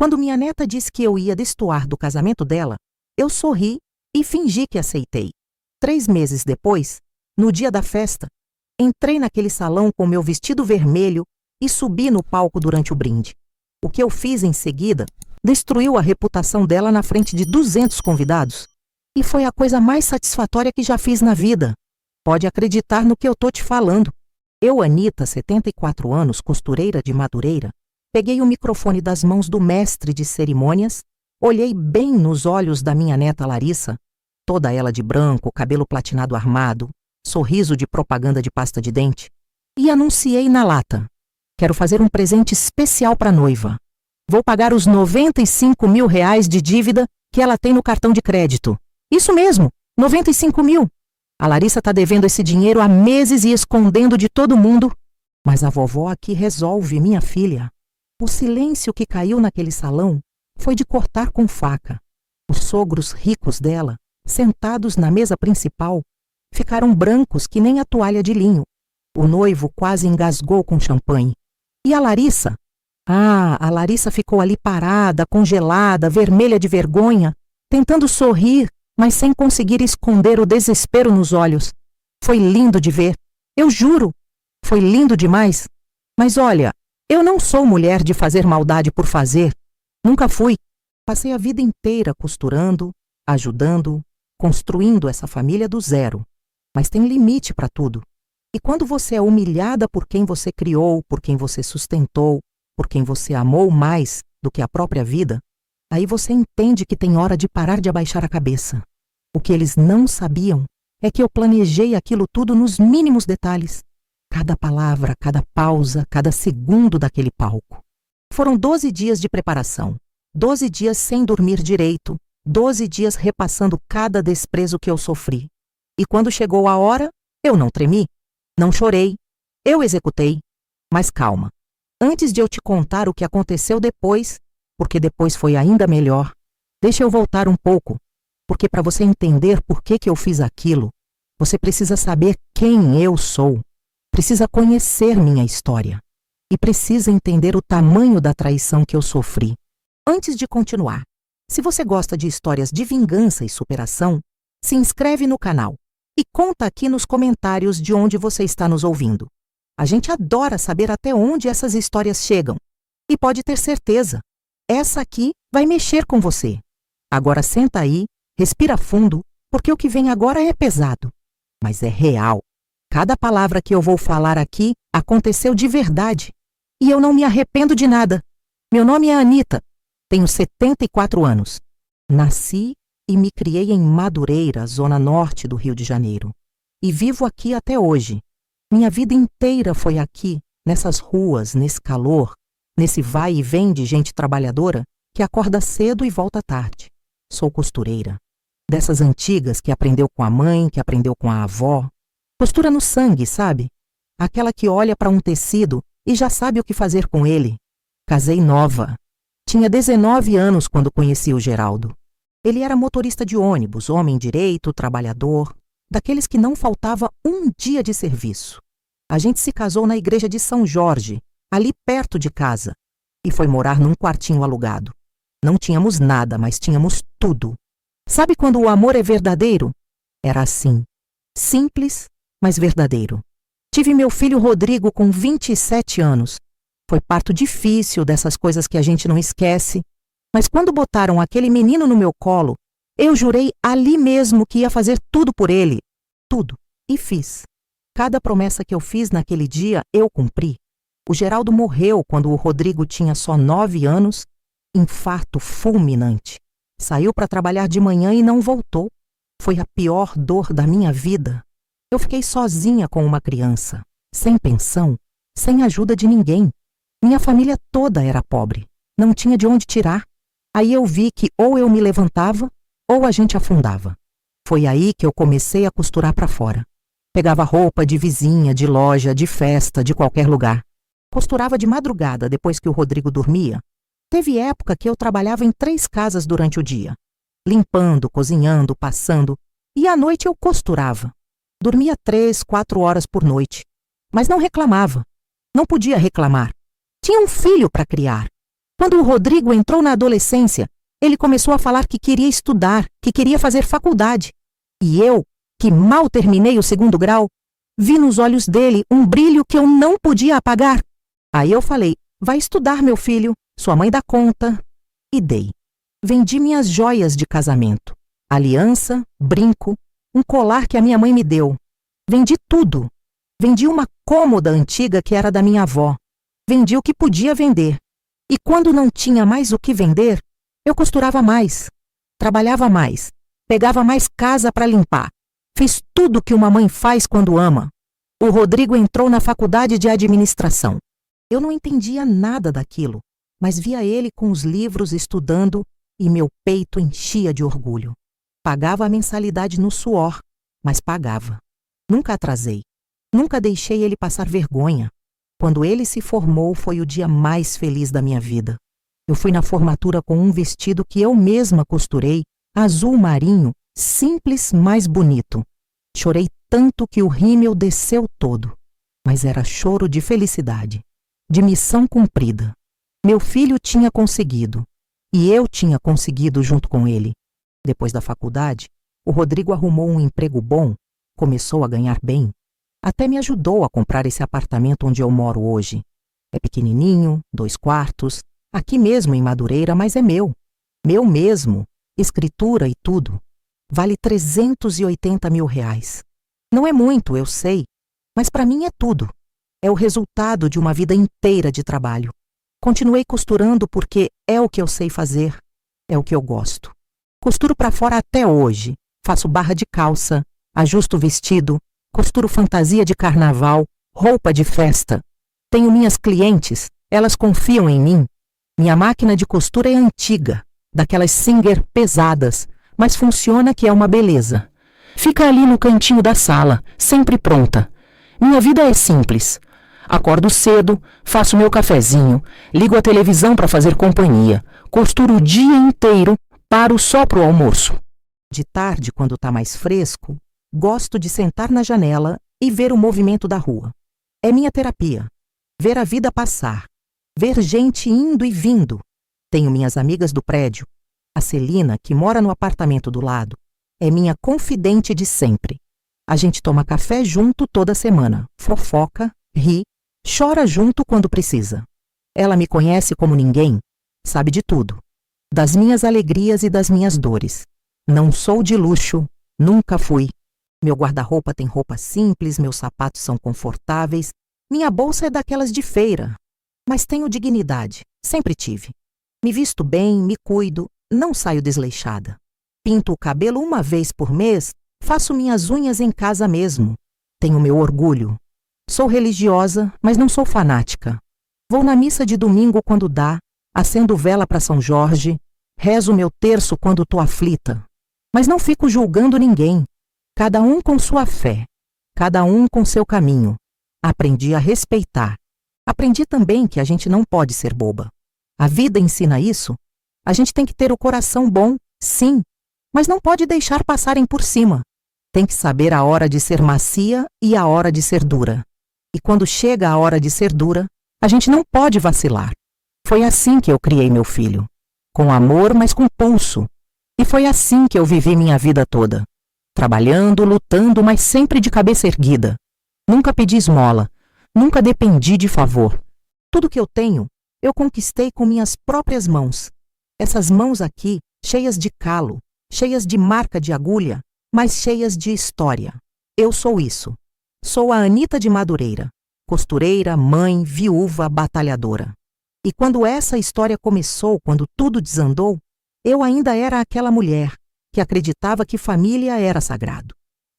Quando minha neta disse que eu ia destoar do casamento dela, eu sorri e fingi que aceitei. 3 meses depois, no dia da festa, entrei naquele salão com meu vestido vermelho e subi no palco durante o brinde. O que eu fiz em seguida destruiu a reputação dela na frente de 200 convidados. E foi a coisa mais satisfatória que já fiz na vida. Pode acreditar no que eu tô te falando. Eu, Anita, 74 anos, costureira de Madureira, peguei o microfone das mãos do mestre de cerimônias, olhei bem nos olhos da minha neta Larissa, toda ela de branco, cabelo platinado armado, sorriso de propaganda de pasta de dente, e anunciei na lata: quero fazer um presente especial para a noiva. Vou pagar os 95 mil reais de dívida que ela tem no cartão de crédito. Isso mesmo, 95 mil. A Larissa está devendo esse dinheiro há meses e escondendo de todo mundo. Mas a vovó aqui resolve, minha filha. O silêncio que caiu naquele salão foi de cortar com faca. Os sogros ricos dela, sentados na mesa principal, ficaram brancos que nem a toalha de linho. O noivo quase engasgou com champanhe. E a Larissa? A Larissa ficou ali parada, congelada, vermelha de vergonha, tentando sorrir, mas sem conseguir esconder o desespero nos olhos. Foi lindo de ver, eu juro, foi lindo demais. Mas olha, eu não sou mulher de fazer maldade por fazer. Nunca fui. Passei a vida inteira costurando, ajudando, construindo essa família do zero. Mas tem limite para tudo. E quando você é humilhada por quem você criou, por quem você sustentou, por quem você amou mais do que a própria vida, aí você entende que tem hora de parar de abaixar a cabeça. O que eles não sabiam é que eu planejei aquilo tudo nos mínimos detalhes. Cada palavra, cada pausa, cada segundo daquele palco. Foram 12 dias de preparação, 12 dias sem dormir direito, 12 dias repassando cada desprezo que eu sofri. E quando chegou a hora, eu não tremi, não chorei, eu executei. Mas calma, antes de eu te contar o que aconteceu depois, porque depois foi ainda melhor, deixa eu voltar um pouco, porque para você entender por que eu fiz aquilo, você precisa saber quem eu sou, precisa conhecer minha história e precisa entender o tamanho da traição que eu sofri. Antes de continuar, se você gosta de histórias de vingança e superação, se inscreve no canal e conta aqui nos comentários de onde você está nos ouvindo. A gente adora saber até onde essas histórias chegam. E pode ter certeza, essa aqui vai mexer com você. Agora senta aí, respira fundo, porque o que vem agora é pesado. Mas é real. Cada palavra que eu vou falar aqui aconteceu de verdade. E eu não me arrependo de nada. Meu nome é Anita, tenho 74 anos. Nasci e me criei em Madureira, zona norte do Rio de Janeiro. E vivo aqui até hoje. Minha vida inteira foi aqui, nessas ruas, nesse calor, nesse vai e vem de gente trabalhadora que acorda cedo e volta tarde. Sou costureira. Dessas antigas que aprendeu com a mãe, que aprendeu com a avó. Costura no sangue, sabe? Aquela que olha para um tecido e já sabe o que fazer com ele. Casei nova. Tinha 19 anos quando conheci o Geraldo. Ele era motorista de ônibus, homem direito, trabalhador, daqueles que não faltava um dia de serviço. A gente se casou na igreja de São Jorge, ali perto de casa, e foi morar num quartinho alugado. Não tínhamos nada, mas tínhamos tudo. Sabe quando o amor é verdadeiro? Era assim. Simples, mas verdadeiro. Tive meu filho Rodrigo com 27 anos. Foi parto difícil, dessas coisas que a gente não esquece. Mas quando botaram aquele menino no meu colo, eu jurei ali mesmo que ia fazer tudo por ele. Tudo. E fiz. Cada promessa que eu fiz naquele dia, eu cumpri. O Geraldo morreu quando o Rodrigo tinha só 9 anos, infarto fulminante. Saiu para trabalhar de manhã e não voltou. Foi a pior dor da minha vida. Eu fiquei sozinha com uma criança, sem pensão, sem ajuda de ninguém. Minha família toda era pobre, não tinha de onde tirar. Aí eu vi que ou eu me levantava, ou a gente afundava. Foi aí que eu comecei a costurar para fora. Pegava roupa de vizinha, de loja, de festa, de qualquer lugar. Costurava de madrugada, depois que o Rodrigo dormia. Teve época que eu trabalhava em 3 casas durante o dia. Limpando, cozinhando, passando. E à noite eu costurava. Dormia 3, 4 horas por noite. Mas não reclamava. Não podia reclamar. Tinha um filho para criar. Quando o Rodrigo entrou na adolescência, ele começou a falar que queria estudar, que queria fazer faculdade. E eu, que mal terminei o 2º grau, vi nos olhos dele um brilho que eu não podia apagar. Aí eu falei: vai estudar, meu filho, sua mãe dá conta. E dei. Vendi minhas joias de casamento, aliança, brinco, um colar que a minha mãe me deu. Vendi tudo. Vendi uma cômoda antiga que era da minha avó. Vendi o que podia vender. E quando não tinha mais o que vender, eu costurava mais, trabalhava mais, pegava mais casa para limpar. Fiz tudo o que uma mãe faz quando ama. O Rodrigo entrou na faculdade de administração. Eu não entendia nada daquilo, mas via ele com os livros estudando e meu peito enchia de orgulho. Pagava a mensalidade no suor, mas pagava. Nunca atrasei. Nunca deixei ele passar vergonha. Quando ele se formou, foi o dia mais feliz da minha vida. Eu fui na formatura com um vestido que eu mesma costurei, azul marinho, simples, mas bonito. Chorei tanto que o rímel desceu todo. Mas era choro de felicidade, de missão cumprida. Meu filho tinha conseguido. E eu tinha conseguido junto com ele. Depois da faculdade, o Rodrigo arrumou um emprego bom, começou a ganhar bem. Até me ajudou a comprar esse apartamento onde eu moro hoje. É pequenininho, 2 quartos, aqui mesmo em Madureira, mas é meu. Meu mesmo, escritura e tudo. Vale R$380 mil. Não é muito, eu sei, mas para mim é tudo. É o resultado de uma vida inteira de trabalho. Continuei costurando porque é o que eu sei fazer, é o que eu gosto. Costuro para fora até hoje. Faço barra de calça, ajusto vestido, costuro fantasia de carnaval, roupa de festa. Tenho minhas clientes, elas confiam em mim. Minha máquina de costura é antiga, daquelas Singer pesadas, mas funciona que é uma beleza. Fica ali no cantinho da sala, sempre pronta. Minha vida é simples. Acordo cedo, faço meu cafezinho, ligo a televisão para fazer companhia, costuro o dia inteiro, paro só pro almoço. De tarde, quando tá mais fresco, gosto de sentar na janela e ver o movimento da rua. É minha terapia. Ver a vida passar. Ver gente indo e vindo. Tenho minhas amigas do prédio. A Celina, que mora no apartamento do lado, é minha confidente de sempre. A gente toma café junto toda semana, fofoca, ri, chora junto quando precisa. Ela me conhece como ninguém, sabe de tudo. Das minhas alegrias e das minhas dores. Não sou de luxo, nunca fui. Meu guarda-roupa tem roupa simples, meus sapatos são confortáveis, minha bolsa é daquelas de feira. Mas tenho dignidade, sempre tive. Me visto bem, me cuido, não saio desleixada. Pinto o cabelo uma vez por mês, faço minhas unhas em casa mesmo. Tenho meu orgulho. Sou religiosa, mas não sou fanática. Vou na missa de domingo quando dá, acendo vela para São Jorge, rezo meu terço quando tô aflita. Mas não fico julgando ninguém. Cada um com sua fé, cada um com seu caminho. Aprendi a respeitar. Aprendi também que a gente não pode ser boba. A vida ensina isso. A gente tem que ter o coração bom, sim, mas não pode deixar passarem por cima. Tem que saber a hora de ser macia e a hora de ser dura. E quando chega a hora de ser dura, a gente não pode vacilar. Foi assim que eu criei meu filho. Com amor, mas com pulso. E foi assim que eu vivi minha vida toda. Trabalhando, lutando, mas sempre de cabeça erguida. Nunca pedi esmola. Nunca dependi de favor. Tudo que eu tenho, eu conquistei com minhas próprias mãos. Essas mãos aqui, cheias de calo, cheias de marca de agulha, mas cheias de história. Eu sou isso. Sou a Anita de Madureira. Costureira, mãe, viúva, batalhadora. E quando essa história começou, quando tudo desandou, eu ainda era aquela mulher que acreditava que família era sagrado,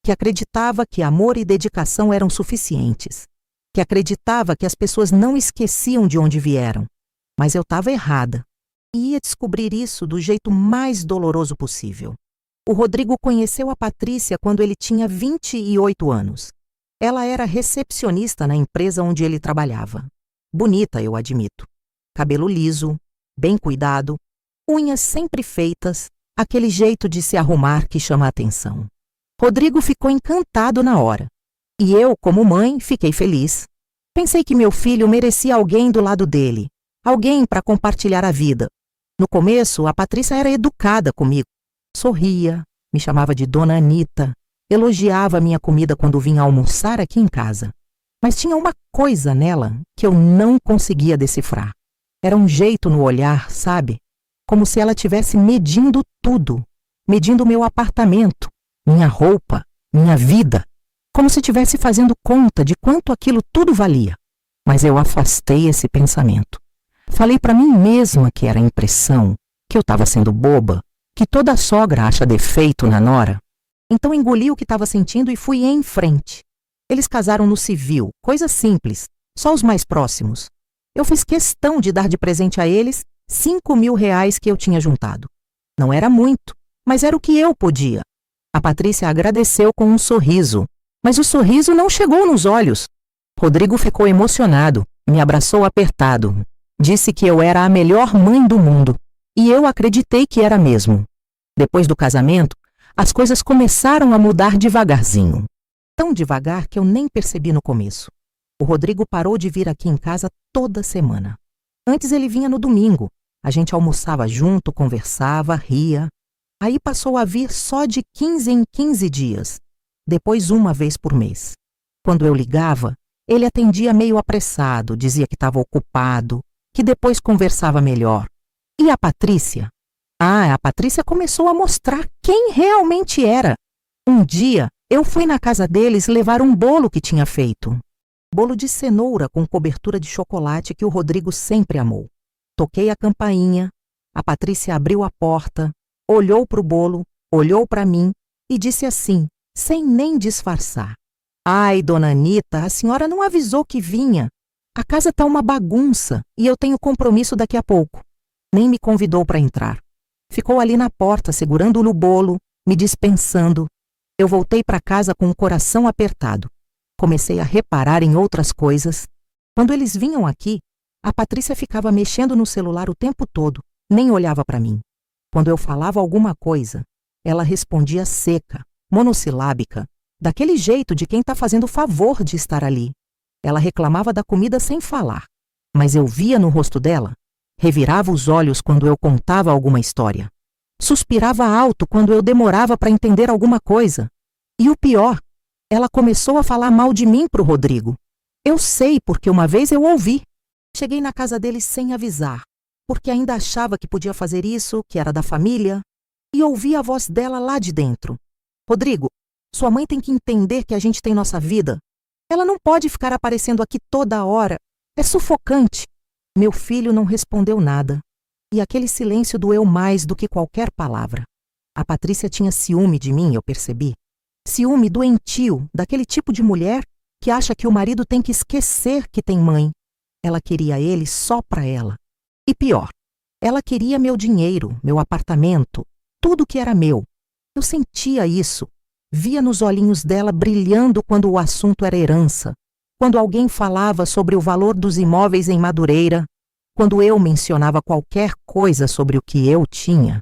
que acreditava que amor e dedicação eram suficientes, que acreditava que as pessoas não esqueciam de onde vieram. Mas eu estava errada e ia descobrir isso do jeito mais doloroso possível. O Rodrigo conheceu a Patrícia quando ele tinha 28 anos. Ela era recepcionista na empresa onde ele trabalhava. Bonita, eu admito. Cabelo liso, bem cuidado, unhas sempre feitas, aquele jeito de se arrumar que chama a atenção. Rodrigo ficou encantado na hora. E eu, como mãe, fiquei feliz. Pensei que meu filho merecia alguém do lado dele, alguém para compartilhar a vida. No começo, a Patrícia era educada comigo. Sorria, me chamava de Dona Anita, elogiava a minha comida quando vinha almoçar aqui em casa. Mas tinha uma coisa nela que eu não conseguia decifrar. Era um jeito no olhar, sabe? Como se ela estivesse medindo tudo. Medindo meu apartamento, minha roupa, minha vida. Como se estivesse fazendo conta de quanto aquilo tudo valia. Mas eu afastei esse pensamento. Falei para mim mesma que era impressão, que eu estava sendo boba, que toda sogra acha defeito na nora. Então engoli o que estava sentindo e fui em frente. Eles casaram no civil, coisa simples, só os mais próximos. Eu fiz questão de dar de presente a eles 5.000 reais que eu tinha juntado. Não era muito, mas era o que eu podia. A Patrícia agradeceu com um sorriso, mas o sorriso não chegou nos olhos. Rodrigo ficou emocionado, me abraçou apertado. Disse que eu era a melhor mãe do mundo, e eu acreditei que era mesmo. Depois do casamento, as coisas começaram a mudar devagarzinho. Tão devagar que eu nem percebi no começo. O Rodrigo parou de vir aqui em casa toda semana. Antes ele vinha no domingo. A gente almoçava junto, conversava, ria. Aí passou a vir só de 15 em 15 dias. Depois uma vez por mês. Quando eu ligava, ele atendia meio apressado, dizia que estava ocupado, que depois conversava melhor. E a Patrícia? A Patrícia começou a mostrar quem realmente era. Um dia, eu fui na casa deles levar um bolo que tinha feito. Bolo de cenoura com cobertura de chocolate que o Rodrigo sempre amou. Toquei a campainha, a Patrícia abriu a porta, olhou para o bolo, olhou para mim e disse assim, sem nem disfarçar. Ai, Dona Anita, a senhora não avisou que vinha. A casa tá uma bagunça e eu tenho compromisso daqui a pouco. Nem me convidou para entrar. Ficou ali na porta, segurando no bolo, me dispensando. Eu voltei para casa com o coração apertado. Comecei a reparar em outras coisas. Quando eles vinham aqui, a Patrícia ficava mexendo no celular o tempo todo, nem olhava para mim. Quando eu falava alguma coisa, ela respondia seca, monossilábica, daquele jeito de quem está fazendo o favor de estar ali. Ela reclamava da comida sem falar, mas eu via no rosto dela, revirava os olhos quando eu contava alguma história. Suspirava alto quando eu demorava para entender alguma coisa. E o pior, ela começou a falar mal de mim para o Rodrigo. Eu sei porque uma vez eu ouvi. Cheguei na casa dele sem avisar, porque ainda achava que podia fazer isso, que era da família, e ouvi a voz dela lá de dentro. Rodrigo, sua mãe tem que entender que a gente tem nossa vida. Ela não pode ficar aparecendo aqui toda hora. É sufocante. Meu filho não respondeu nada. E aquele silêncio doeu mais do que qualquer palavra. A Patrícia tinha ciúme de mim, eu percebi. Ciúme doentio, daquele tipo de mulher que acha que o marido tem que esquecer que tem mãe. Ela queria ele só para ela. E pior, ela queria meu dinheiro, meu apartamento, tudo que era meu. Eu sentia isso. Via nos olhinhos dela brilhando quando o assunto era herança, quando alguém falava sobre o valor dos imóveis em Madureira, quando eu mencionava qualquer coisa sobre o que eu tinha.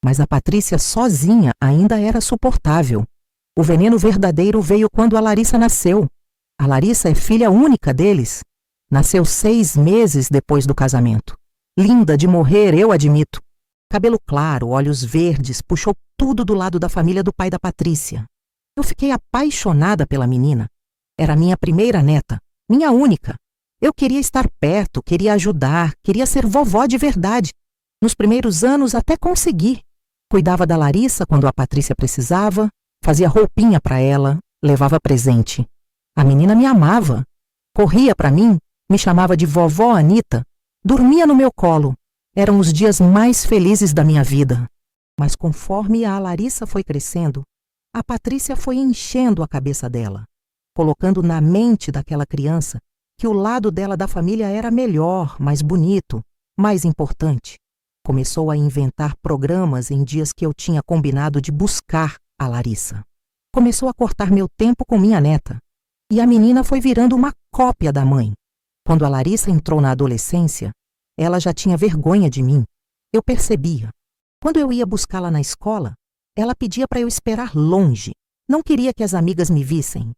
Mas a Patrícia sozinha ainda era suportável. O veneno verdadeiro veio quando a Larissa nasceu. A Larissa é filha única deles. Nasceu 6 meses depois do casamento. Linda de morrer, eu admito. Cabelo claro, olhos verdes, puxou tudo do lado da família do pai da Patrícia. Eu fiquei apaixonada pela menina. Era minha primeira neta, minha única. Eu queria estar perto, queria ajudar, queria ser vovó de verdade. Nos primeiros anos até consegui. Cuidava da Larissa quando a Patrícia precisava, fazia roupinha para ela, levava presente. A menina me amava. Corria para mim, me chamava de vovó Anita, dormia no meu colo. Eram os dias mais felizes da minha vida. Mas conforme a Larissa foi crescendo, a Patrícia foi enchendo a cabeça dela, colocando na mente daquela criança que o lado dela da família era melhor, mais bonito, mais importante. Começou a inventar programas em dias que eu tinha combinado de buscar a Larissa. Começou a cortar meu tempo com minha neta. E a menina foi virando uma cópia da mãe. Quando a Larissa entrou na adolescência, ela já tinha vergonha de mim. Eu percebia. Quando eu ia buscá-la na escola, ela pedia para eu esperar longe. Não queria que as amigas me vissem.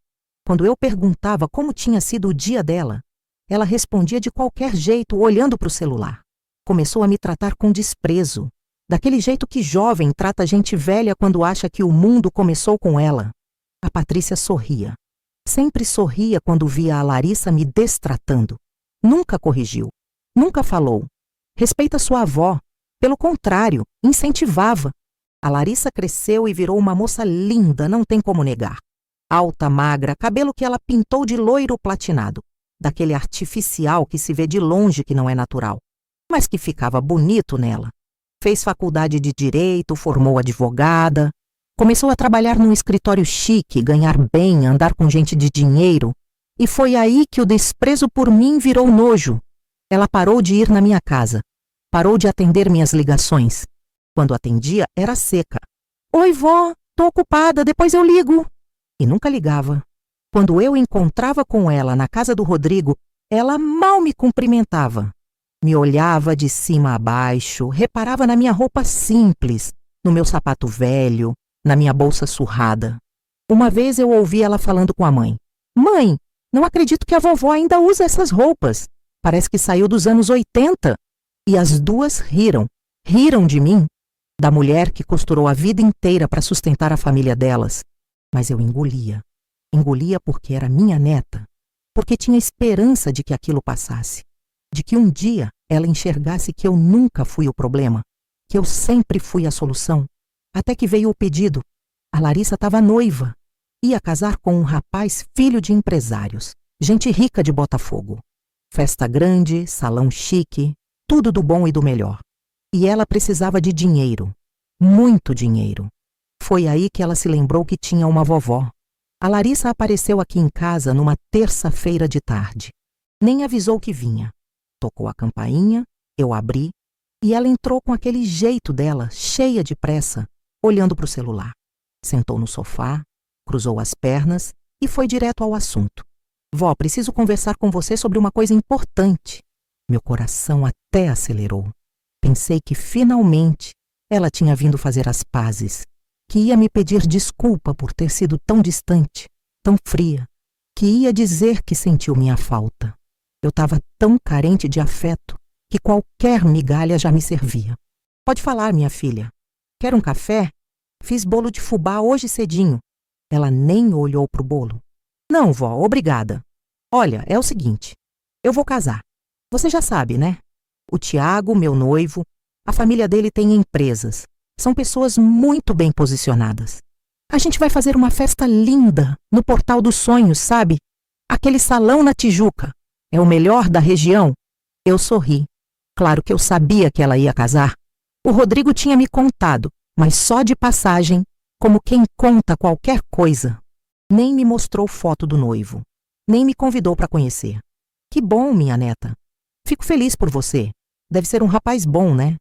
Quando eu perguntava como tinha sido o dia dela, Ela respondia de qualquer jeito, olhando para o celular. Começou a me tratar com desprezo, daquele jeito que jovem trata gente velha quando acha que o mundo começou com ela. A Patrícia sorria. Sempre sorria quando via a Larissa me destratando. Nunca corrigiu. Nunca falou. Respeita sua avó. Pelo contrário, incentivava. A Larissa cresceu e virou uma moça linda, não tem como negar. Alta, magra, cabelo que ela pintou de loiro platinado. Daquele artificial que se vê de longe que não é natural, mas que ficava bonito nela. Fez faculdade de direito, formou advogada, começou a trabalhar num escritório chique, ganhar bem, andar com gente de dinheiro, e foi aí que o desprezo por mim virou nojo. Ela parou de ir na minha casa, parou de atender minhas ligações. Quando atendia, era seca. Oi, vó, tô ocupada, depois eu ligo. E nunca ligava. Quando eu encontrava com ela na casa do Rodrigo, ela mal me cumprimentava. Me olhava de cima a baixo, reparava na minha roupa simples, no meu sapato velho, na minha bolsa surrada. Uma vez eu ouvi ela falando com a mãe. Mãe, não acredito que a vovó ainda usa essas roupas. Parece que saiu dos anos 80. E as duas riram. Riram de mim, da mulher que costurou a vida inteira para sustentar a família delas. Mas eu engolia. Engolia porque era minha neta, porque tinha esperança de que aquilo passasse, de que um dia ela enxergasse que eu nunca fui o problema, que eu sempre fui a solução. Até que veio o pedido. A Larissa estava noiva, ia casar com um rapaz filho de empresários, gente rica de Botafogo. Festa grande, salão chique, tudo do bom e do melhor. E ela precisava de dinheiro, muito dinheiro. Foi aí que ela se lembrou que tinha uma vovó. A Larissa apareceu aqui em casa numa terça-feira de tarde. Nem avisou que vinha. Tocou a campainha, eu abri, e ela entrou com aquele jeito dela, cheia de pressa, olhando para o celular. Sentou no sofá, cruzou as pernas e foi direto ao assunto. Vó, preciso conversar com você sobre uma coisa importante. Meu coração até acelerou. Pensei que finalmente ela tinha vindo fazer as pazes, que ia me pedir desculpa por ter sido tão distante, tão fria, que ia dizer que sentiu minha falta. Eu estava tão carente de afeto que qualquer migalha já me servia. Pode falar, minha filha. Quer um café? Fiz bolo de fubá hoje cedinho. Ela nem olhou pro bolo. Não, vó, obrigada. Olha, é o seguinte, eu vou casar. Você já sabe, né? O Tiago, meu noivo, a família dele tem empresas. São pessoas muito bem posicionadas. A gente vai fazer uma festa linda no Portal dos Sonhos, sabe? Aquele salão na Tijuca. É o melhor da região. Eu sorri. Claro que eu sabia que ela ia casar. O Rodrigo tinha me contado, mas só de passagem, como quem conta qualquer coisa. Nem me mostrou foto do noivo. Nem me convidou para conhecer. Que bom, minha neta. Fico feliz por você. Deve ser um rapaz bom, né?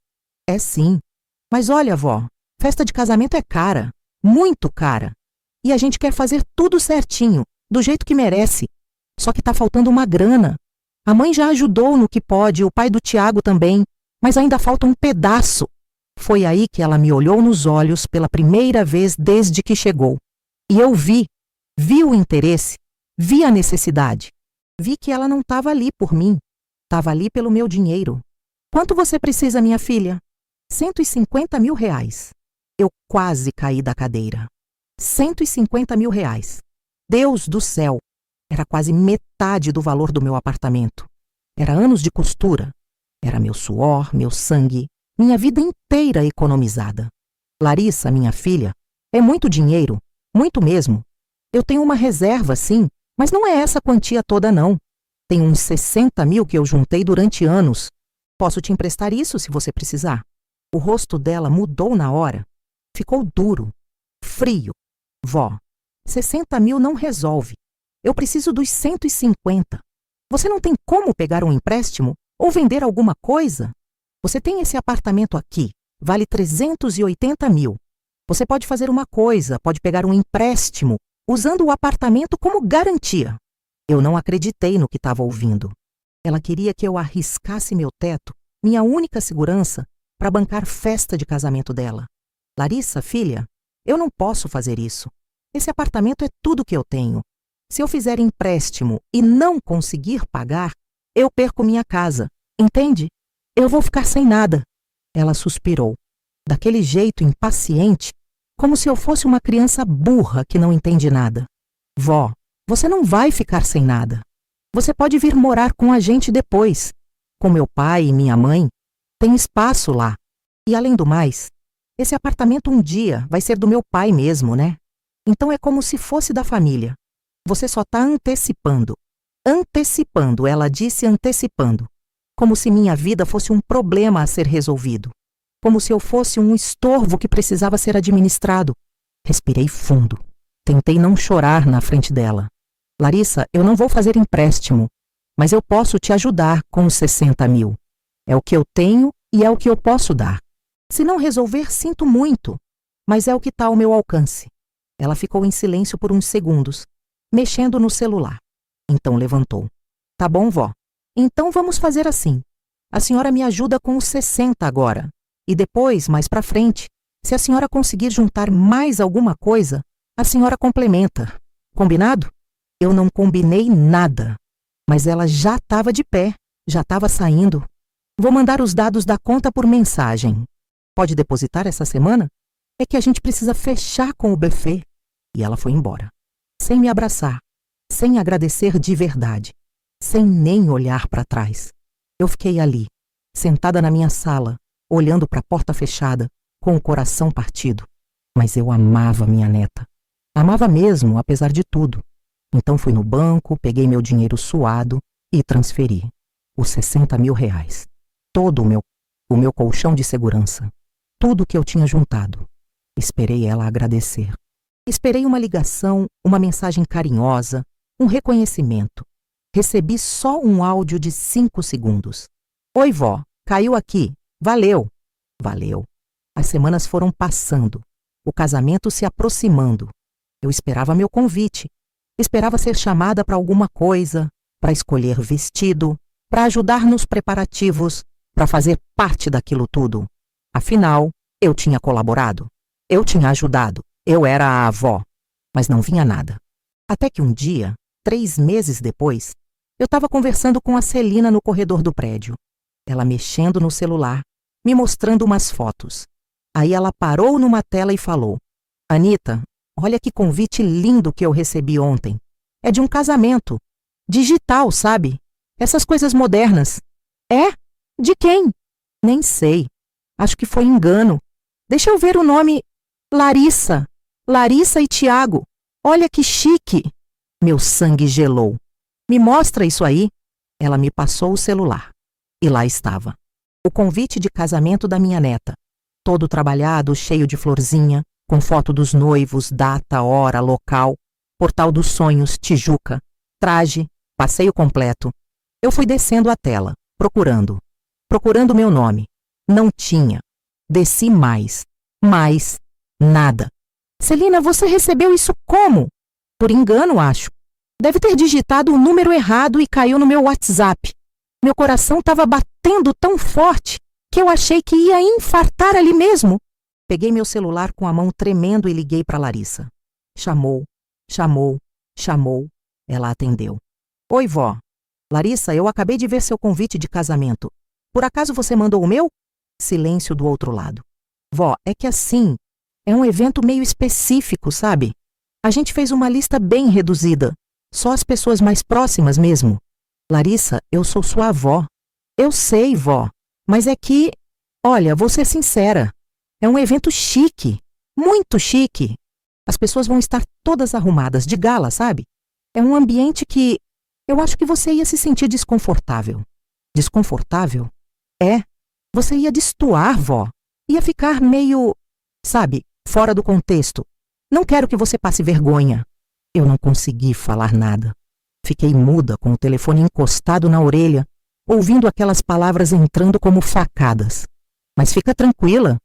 É sim. Mas olha, vó, festa de casamento é cara, muito cara. E a gente quer fazer tudo certinho, do jeito que merece. Só que tá faltando uma grana. A mãe já ajudou no que pode, o pai do Tiago também, mas ainda falta um pedaço. Foi aí que ela me olhou nos olhos pela primeira vez desde que chegou. E eu vi o interesse, vi a necessidade. Vi que ela não estava ali por mim, estava ali pelo meu dinheiro. Quanto você precisa, minha filha? 150 mil reais. Eu quase caí da cadeira. 150 mil reais. Deus do céu! Era quase metade do valor do meu apartamento. Era anos de costura. Era meu suor, meu sangue, minha vida inteira economizada. Larissa, minha filha, é muito dinheiro, muito mesmo. Eu tenho uma reserva, sim, mas não é essa quantia toda, não. Tem uns 60 mil que eu juntei durante anos. Posso te emprestar isso se você precisar. O rosto dela mudou na hora. Ficou duro, frio. Vó, 60 mil não resolve. Eu preciso dos 150. Você não tem como pegar um empréstimo ou vender alguma coisa? Você tem esse apartamento aqui, vale 380 mil. Você pode fazer uma coisa, pode pegar um empréstimo, usando o apartamento como garantia. Eu não acreditei no que estava ouvindo. Ela queria que eu arriscasse meu teto, minha única segurança, para bancar festa de casamento dela. Larissa, filha, eu não posso fazer isso. Esse apartamento é tudo que eu tenho. Se eu fizer empréstimo e não conseguir pagar, eu perco minha casa, entende? Eu vou ficar sem nada. Ela suspirou, daquele jeito impaciente, como se eu fosse uma criança burra que não entende nada. Vó, você não vai ficar sem nada. Você pode vir morar com a gente depois. Com meu pai e minha mãe, tem espaço lá. E além do mais, esse apartamento um dia vai ser do meu pai mesmo, né? Então é como se fosse da família. Você só está antecipando. Antecipando, ela disse antecipando. Como se minha vida fosse um problema a ser resolvido. Como se eu fosse um estorvo que precisava ser administrado. Respirei fundo. Tentei não chorar na frente dela. Larissa, eu não vou fazer empréstimo, mas eu posso te ajudar com os 60 mil. É o que eu tenho e é o que eu posso dar. Se não resolver, sinto muito, mas é o que está ao meu alcance. Ela ficou em silêncio por uns segundos, mexendo no celular. Então levantou. Tá bom, vó. Então vamos fazer assim. A senhora me ajuda com os 60 agora. E depois, mais para frente, se a senhora conseguir juntar mais alguma coisa, a senhora complementa. Combinado? Eu não combinei nada. Mas ela já estava de pé, já estava saindo. Vou mandar os dados da conta por mensagem. Pode depositar essa semana? É que a gente precisa fechar com o buffet. E ela foi embora. Sem me abraçar. Sem agradecer de verdade. Sem nem olhar para trás. Eu fiquei ali, sentada na minha sala, olhando para a porta fechada, com o coração partido. Mas eu amava minha neta. Amava mesmo, apesar de tudo. Então fui no banco, peguei meu dinheiro suado e transferi. Os 60 mil reais. Todo o meu colchão de segurança. Tudo que eu tinha juntado. Esperei ela agradecer. Esperei uma ligação, uma mensagem carinhosa, um reconhecimento. Recebi só um áudio de 5 segundos. Oi, vó, caiu aqui. Valeu. Valeu. As semanas foram passando. O casamento se aproximando. Eu esperava meu convite. Esperava ser chamada para alguma coisa, para escolher vestido, para ajudar nos preparativos, para fazer parte daquilo tudo. Afinal, eu tinha colaborado. Eu tinha ajudado. Eu era a avó. Mas não vinha nada. Até que um dia, 3 meses depois, eu estava conversando com a Celina no corredor do prédio. Ela mexendo no celular, me mostrando umas fotos. Aí ela parou numa tela e falou: Anita, olha que convite lindo que eu recebi ontem. É de um casamento. Digital, sabe? Essas coisas modernas. É? De quem? Nem sei. Acho que foi engano. Deixa eu ver o nome. Larissa. Larissa e Tiago. Olha que chique. Meu sangue gelou. Me mostra isso aí. Ela me passou o celular. E lá estava. O convite de casamento da minha neta. Todo trabalhado, cheio de florzinha, com foto dos noivos, data, hora, local, Portal dos Sonhos, Tijuca, traje, passeio completo. Eu fui descendo a tela, procurando meu nome. Não tinha. Desci mais, nada. Celina, você recebeu isso como? Por engano, acho. Deve ter digitado o número errado e caiu no meu WhatsApp. Meu coração estava batendo tão forte que eu achei que ia infartar ali mesmo. Peguei meu celular com a mão tremendo e liguei para Larissa. Chamou. Ela atendeu. Oi, vó. Larissa, eu acabei de ver seu convite de casamento. Por acaso você mandou o meu? Silêncio do outro lado. Vó, é que assim, é um evento meio específico, sabe? A gente fez uma lista bem reduzida. Só as pessoas mais próximas mesmo. Larissa, eu sou sua avó. Eu sei, vó. Mas é que, olha, vou ser sincera. É um evento chique. Muito chique. As pessoas vão estar todas arrumadas, de gala, sabe? É um ambiente que eu acho que você ia se sentir desconfortável. Desconfortável? É. Você ia destoar, vó. Ia ficar meio, sabe, fora do contexto. Não quero que você passe vergonha. Eu não consegui falar nada. Fiquei muda, com o telefone encostado na orelha, ouvindo aquelas palavras entrando como facadas. Mas fica tranquila.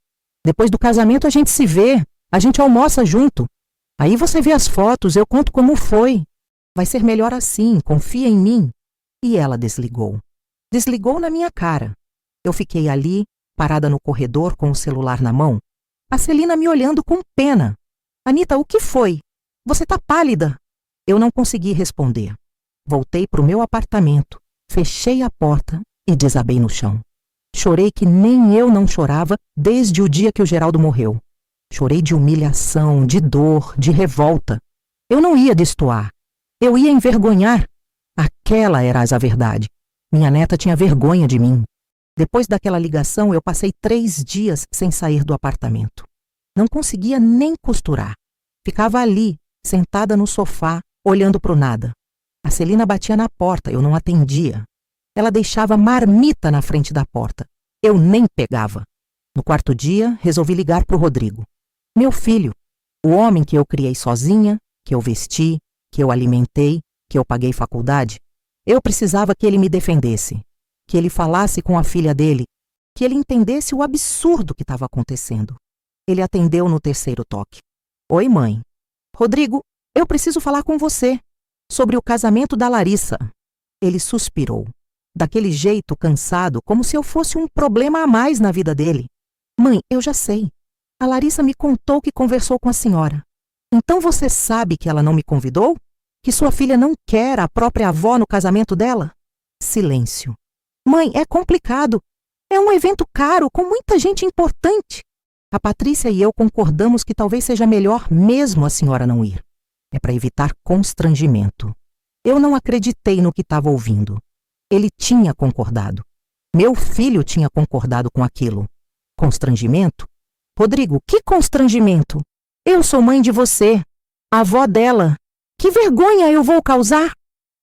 Depois do casamento a gente se vê. A gente almoça junto. Aí você vê as fotos, eu conto como foi. Vai ser melhor assim, confia em mim. E ela desligou. Desligou na minha cara. Eu fiquei ali, parada no corredor com o celular na mão. A Celina me olhando com pena. Anita, o que foi? Você tá pálida. Eu não consegui responder. Voltei pro meu apartamento, Fechei a porta e desabei no chão. Chorei que nem eu não chorava desde o dia que o Geraldo morreu. Chorei de humilhação, de dor, de revolta. Eu não ia destoar. Eu ia envergonhar. Aquela era a verdade. Minha neta tinha vergonha de mim. Depois daquela ligação, eu passei 3 dias sem sair do apartamento. Não conseguia nem costurar. Ficava ali, sentada no sofá, olhando para o nada. A Celina batia na porta, eu não atendia. Ela deixava marmita na frente da porta. Eu nem pegava. No 4º dia, resolvi ligar para o Rodrigo. Meu filho, o homem que eu criei sozinha, que eu vesti, que eu alimentei, que eu paguei faculdade. Eu precisava que ele me defendesse, que ele falasse com a filha dele, que ele entendesse o absurdo que estava acontecendo. Ele atendeu no 3º toque. Oi, mãe. Rodrigo, eu preciso falar com você sobre o casamento da Larissa. Ele suspirou, daquele jeito cansado, como se eu fosse um problema a mais na vida dele. Mãe, eu já sei. A Larissa me contou que conversou com a senhora. Então você sabe que ela não me convidou? Que sua filha não quer a própria avó no casamento dela? Silêncio. Mãe, é complicado. É um evento caro, com muita gente importante. A Patrícia e eu concordamos que talvez seja melhor mesmo a senhora não ir. É para evitar constrangimento. Eu não acreditei no que estava ouvindo. Ele tinha concordado. Meu filho tinha concordado com aquilo. Constrangimento? Rodrigo, que constrangimento? Eu sou mãe de você, a avó dela. Que vergonha eu vou causar?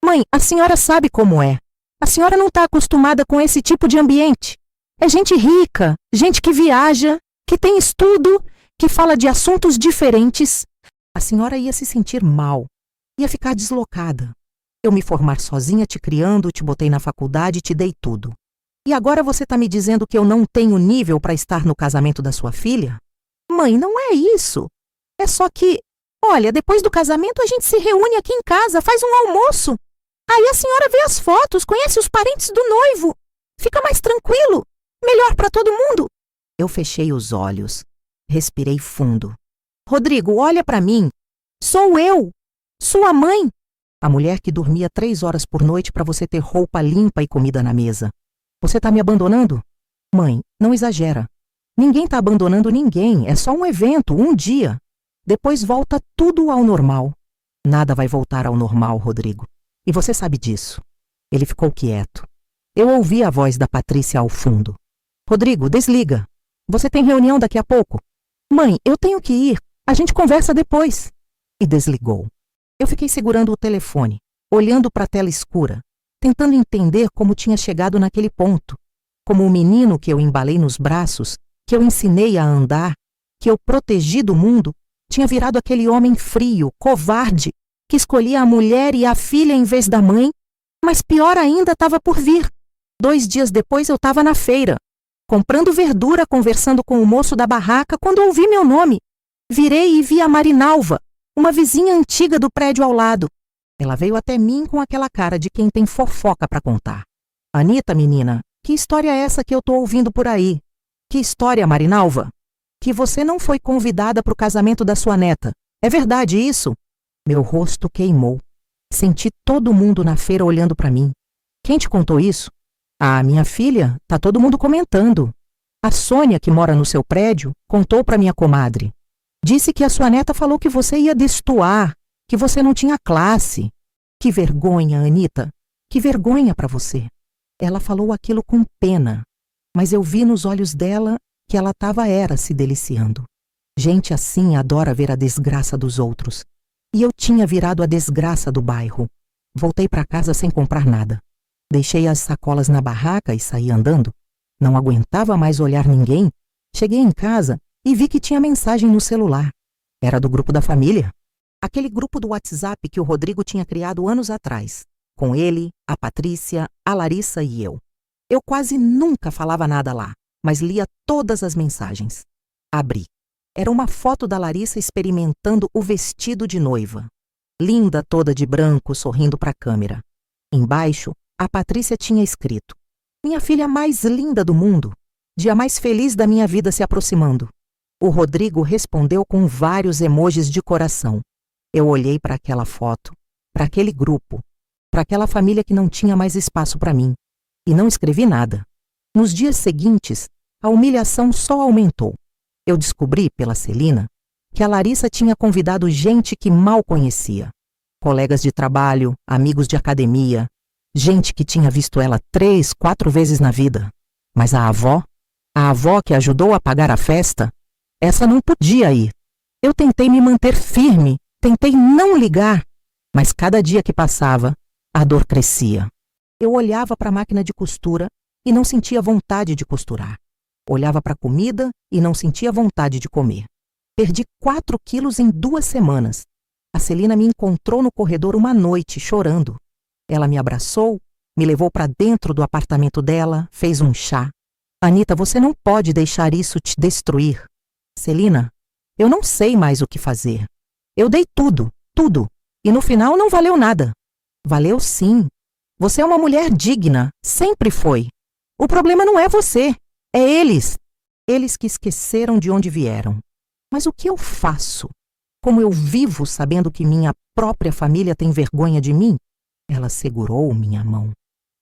Mãe, a senhora sabe como é. A senhora não está acostumada com esse tipo de ambiente. É gente rica, gente que viaja, que tem estudo, que fala de assuntos diferentes. A senhora ia se sentir mal, ia ficar deslocada. Eu me formar sozinha te criando, te botei na faculdade, te dei tudo. E agora você está me dizendo que eu não tenho nível para estar no casamento da sua filha? Mãe, não é isso. É só que, olha, depois do casamento a gente se reúne aqui em casa, faz um almoço. Aí a senhora vê as fotos, conhece os parentes do noivo. Fica mais tranquilo, melhor para todo mundo. Eu fechei os olhos, respirei fundo. Rodrigo, olha para mim. Sou eu, sua mãe. A mulher que dormia 3 horas por noite para você ter roupa limpa e comida na mesa. Você está me abandonando? Mãe, não exagera. Ninguém está abandonando ninguém, é só um evento, um dia. Depois volta tudo ao normal. Nada vai voltar ao normal, Rodrigo. E você sabe disso. Ele ficou quieto. Eu ouvi a voz da Patrícia ao fundo. Rodrigo, desliga. Você tem reunião daqui a pouco. Mãe, eu tenho que ir. A gente conversa depois. E desligou. Eu fiquei segurando o telefone, olhando para a tela escura, tentando entender como tinha chegado naquele ponto. Como o menino que eu embalei nos braços, que eu ensinei a andar, que eu protegi do mundo, tinha virado aquele homem frio, covarde, que escolhia a mulher e a filha em vez da mãe, mas pior ainda estava por vir. 2 dias depois eu estava na feira, comprando verdura, conversando com o moço da barraca, quando ouvi meu nome. Virei e vi a Marinalva, uma vizinha antiga do prédio ao lado. Ela veio até mim com aquela cara de quem tem fofoca para contar. Anita, menina, que história é essa que eu tô ouvindo por aí? Que história, Marinalva? Que você não foi convidada para o casamento da sua neta. É verdade isso? Meu rosto queimou. Senti todo mundo na feira olhando para mim. Quem te contou isso? Ah, minha filha, tá todo mundo comentando. A Sônia, que mora no seu prédio, contou para minha comadre. Disse que a sua neta falou que você ia destoar, que você não tinha classe. Que vergonha, Anita. Que vergonha para você. Ela falou aquilo com pena, mas eu vi nos olhos dela que ela era se deliciando. Gente assim adora ver a desgraça dos outros. E eu tinha virado a desgraça do bairro. Voltei para casa sem comprar nada. Deixei as sacolas na barraca e saí andando. Não aguentava mais olhar ninguém. Cheguei em casa e vi que tinha mensagem no celular. Era do grupo da família. Aquele grupo do WhatsApp que o Rodrigo tinha criado anos atrás. Com ele, a Patrícia, a Larissa e eu. Eu quase nunca falava nada lá, mas lia todas as mensagens. Abri. Era uma foto da Larissa experimentando o vestido de noiva. Linda, toda de branco, sorrindo para a câmera. Embaixo, a Patrícia tinha escrito: minha filha mais linda do mundo, dia mais feliz da minha vida se aproximando. O Rodrigo respondeu com vários emojis de coração. Eu olhei para aquela foto, para aquele grupo. para aquela família que não tinha mais espaço para mim. E não escrevi nada. Nos dias seguintes, a humilhação só aumentou. Eu descobri, pela Celina, que a Larissa tinha convidado gente que mal conhecia. Colegas de trabalho, amigos de academia, gente que tinha visto ela 3, 4 vezes na vida. Mas a avó que ajudou a pagar a festa, essa não podia ir. Eu tentei me manter firme, tentei não ligar, mas cada dia que passava, a dor crescia. Eu olhava para a máquina de costura e não sentia vontade de costurar. Olhava para a comida e não sentia vontade de comer. Perdi 4 quilos em 2 semanas. A Celina me encontrou no corredor uma noite, chorando. Ela me abraçou, me levou para dentro do apartamento dela, fez um chá. Anita, você não pode deixar isso te destruir. Celina, eu não sei mais o que fazer. Eu dei tudo, tudo, e no final não valeu nada. Valeu sim. Você é uma mulher digna, sempre foi. O problema não é você, é eles. Eles que esqueceram de onde vieram. Mas o que eu faço? Como eu vivo sabendo que minha própria família tem vergonha de mim? Ela segurou minha mão,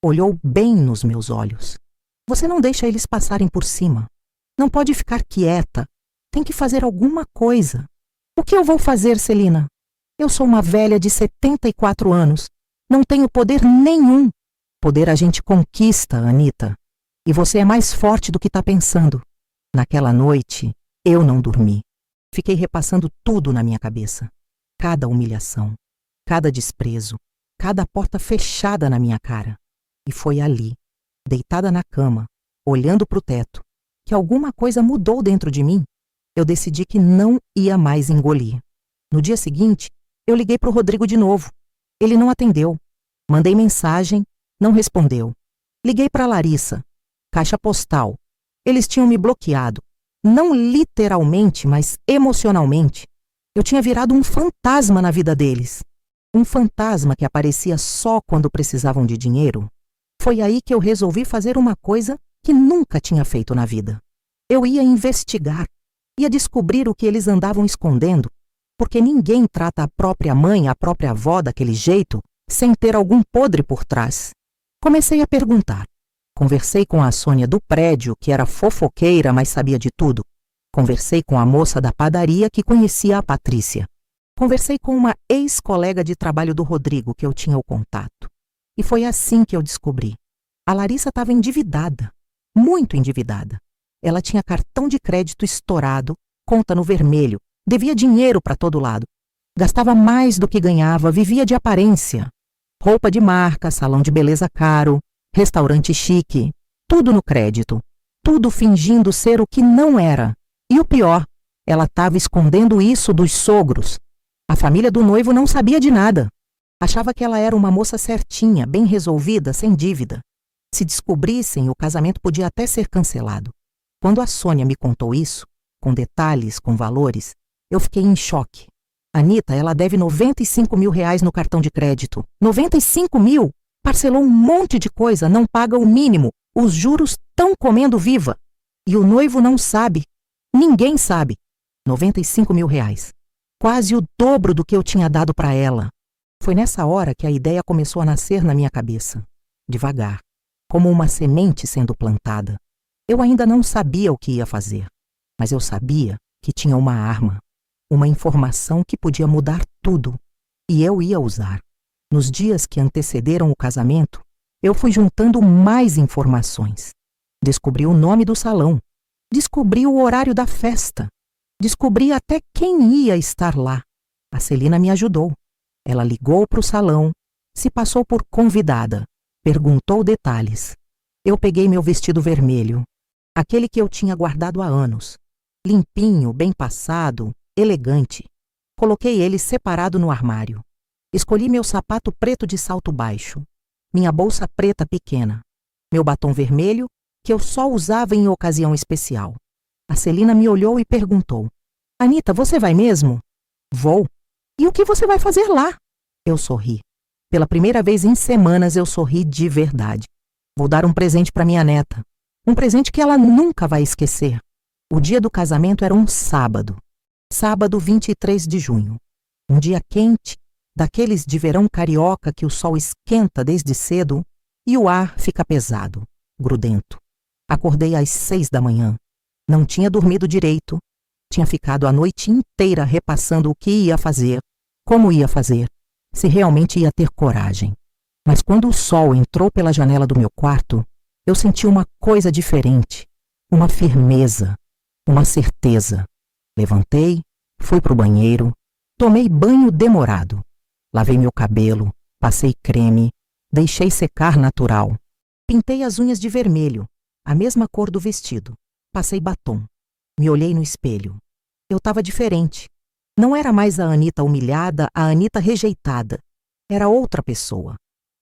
olhou bem nos meus olhos. Você não deixa eles passarem por cima. Não pode ficar quieta. Tem que fazer alguma coisa. O que eu vou fazer, Celina? Eu sou uma velha de 74 anos. Não tenho poder nenhum. Poder a gente conquista, Anita. E você é mais forte do que está pensando. Naquela noite, eu não dormi. Fiquei repassando tudo na minha cabeça. Cada humilhação, cada desprezo, cada porta fechada na minha cara. E foi ali, deitada na cama, olhando para o teto, que alguma coisa mudou dentro de mim. Eu decidi que não ia mais engolir. No dia seguinte, eu liguei para o Rodrigo de novo. Ele não atendeu. Mandei mensagem, não respondeu. Liguei para a Larissa, caixa postal. Eles tinham me bloqueado. Não literalmente, mas emocionalmente. Eu tinha virado um fantasma na vida deles. Um fantasma que aparecia só quando precisavam de dinheiro. Foi aí que eu resolvi fazer uma coisa que nunca tinha feito na vida. Eu ia investigar, ia descobrir o que eles andavam escondendo, porque ninguém trata a própria mãe, a própria avó daquele jeito, sem ter algum podre por trás. Comecei a perguntar. Conversei com a Sônia do prédio, que era fofoqueira, mas sabia de tudo. Conversei com a moça da padaria, que conhecia a Patrícia. Conversei com uma ex-colega de trabalho do Rodrigo, que eu tinha o contato. E foi assim que eu descobri. A Larissa estava endividada, muito endividada. Ela tinha cartão de crédito estourado, conta no vermelho, devia dinheiro para todo lado. Gastava mais do que ganhava, vivia de aparência. Roupa de marca, salão de beleza caro, restaurante chique, tudo no crédito, tudo fingindo ser o que não era. E o pior, ela estava escondendo isso dos sogros. A família do noivo não sabia de nada. Achava que ela era uma moça certinha, bem resolvida, sem dívida. Se descobrissem, o casamento podia até ser cancelado. Quando a Sônia me contou isso, com detalhes, com valores, eu fiquei em choque. Anita, ela deve 95 mil reais no cartão de crédito. 95 mil? Parcelou um monte de coisa, não paga o mínimo. Os juros estão comendo viva. E o noivo não sabe. Ninguém sabe. 95 mil reais. Quase o dobro do que eu tinha dado para ela. Foi nessa hora que a ideia começou a nascer na minha cabeça. Devagar. Como uma semente sendo plantada. Eu ainda não sabia o que ia fazer. Mas eu sabia que tinha uma arma. Uma informação que podia mudar tudo. E eu ia usar. Nos dias que antecederam o casamento, eu fui juntando mais informações. Descobri o nome do salão. Descobri o horário da festa. Descobri até quem ia estar lá. A Celina me ajudou. Ela ligou para o salão, se passou por convidada, perguntou detalhes. Eu peguei meu vestido vermelho, aquele que eu tinha guardado há anos. Limpinho, bem passado, elegante. Coloquei ele separado no armário. Escolhi meu sapato preto de salto baixo, minha bolsa preta pequena, meu batom vermelho, que eu só usava em ocasião especial. A Celina me olhou e perguntou: Anita, você vai mesmo? Vou. E o que você vai fazer lá? Eu sorri. Pela primeira vez em semanas eu sorri de verdade. Vou dar um presente para minha neta. Um presente que ela nunca vai esquecer. O dia do casamento era um sábado. Sábado 23 de junho. Um dia quente, daqueles de verão carioca que o sol esquenta desde cedo e o ar fica pesado, grudento. Acordei às 6 da manhã. Não tinha dormido direito. Tinha ficado a noite inteira repassando o que ia fazer, como ia fazer, se realmente ia ter coragem. Mas quando o sol entrou pela janela do meu quarto, eu senti uma coisa diferente, uma firmeza, uma certeza. Levantei, fui para o banheiro, tomei banho demorado. Lavei meu cabelo, passei creme, deixei secar natural. Pintei as unhas de vermelho, a mesma cor do vestido. Passei batom. Me olhei no espelho. Eu estava diferente. Não era mais a Anita humilhada, a Anita rejeitada. Era outra pessoa.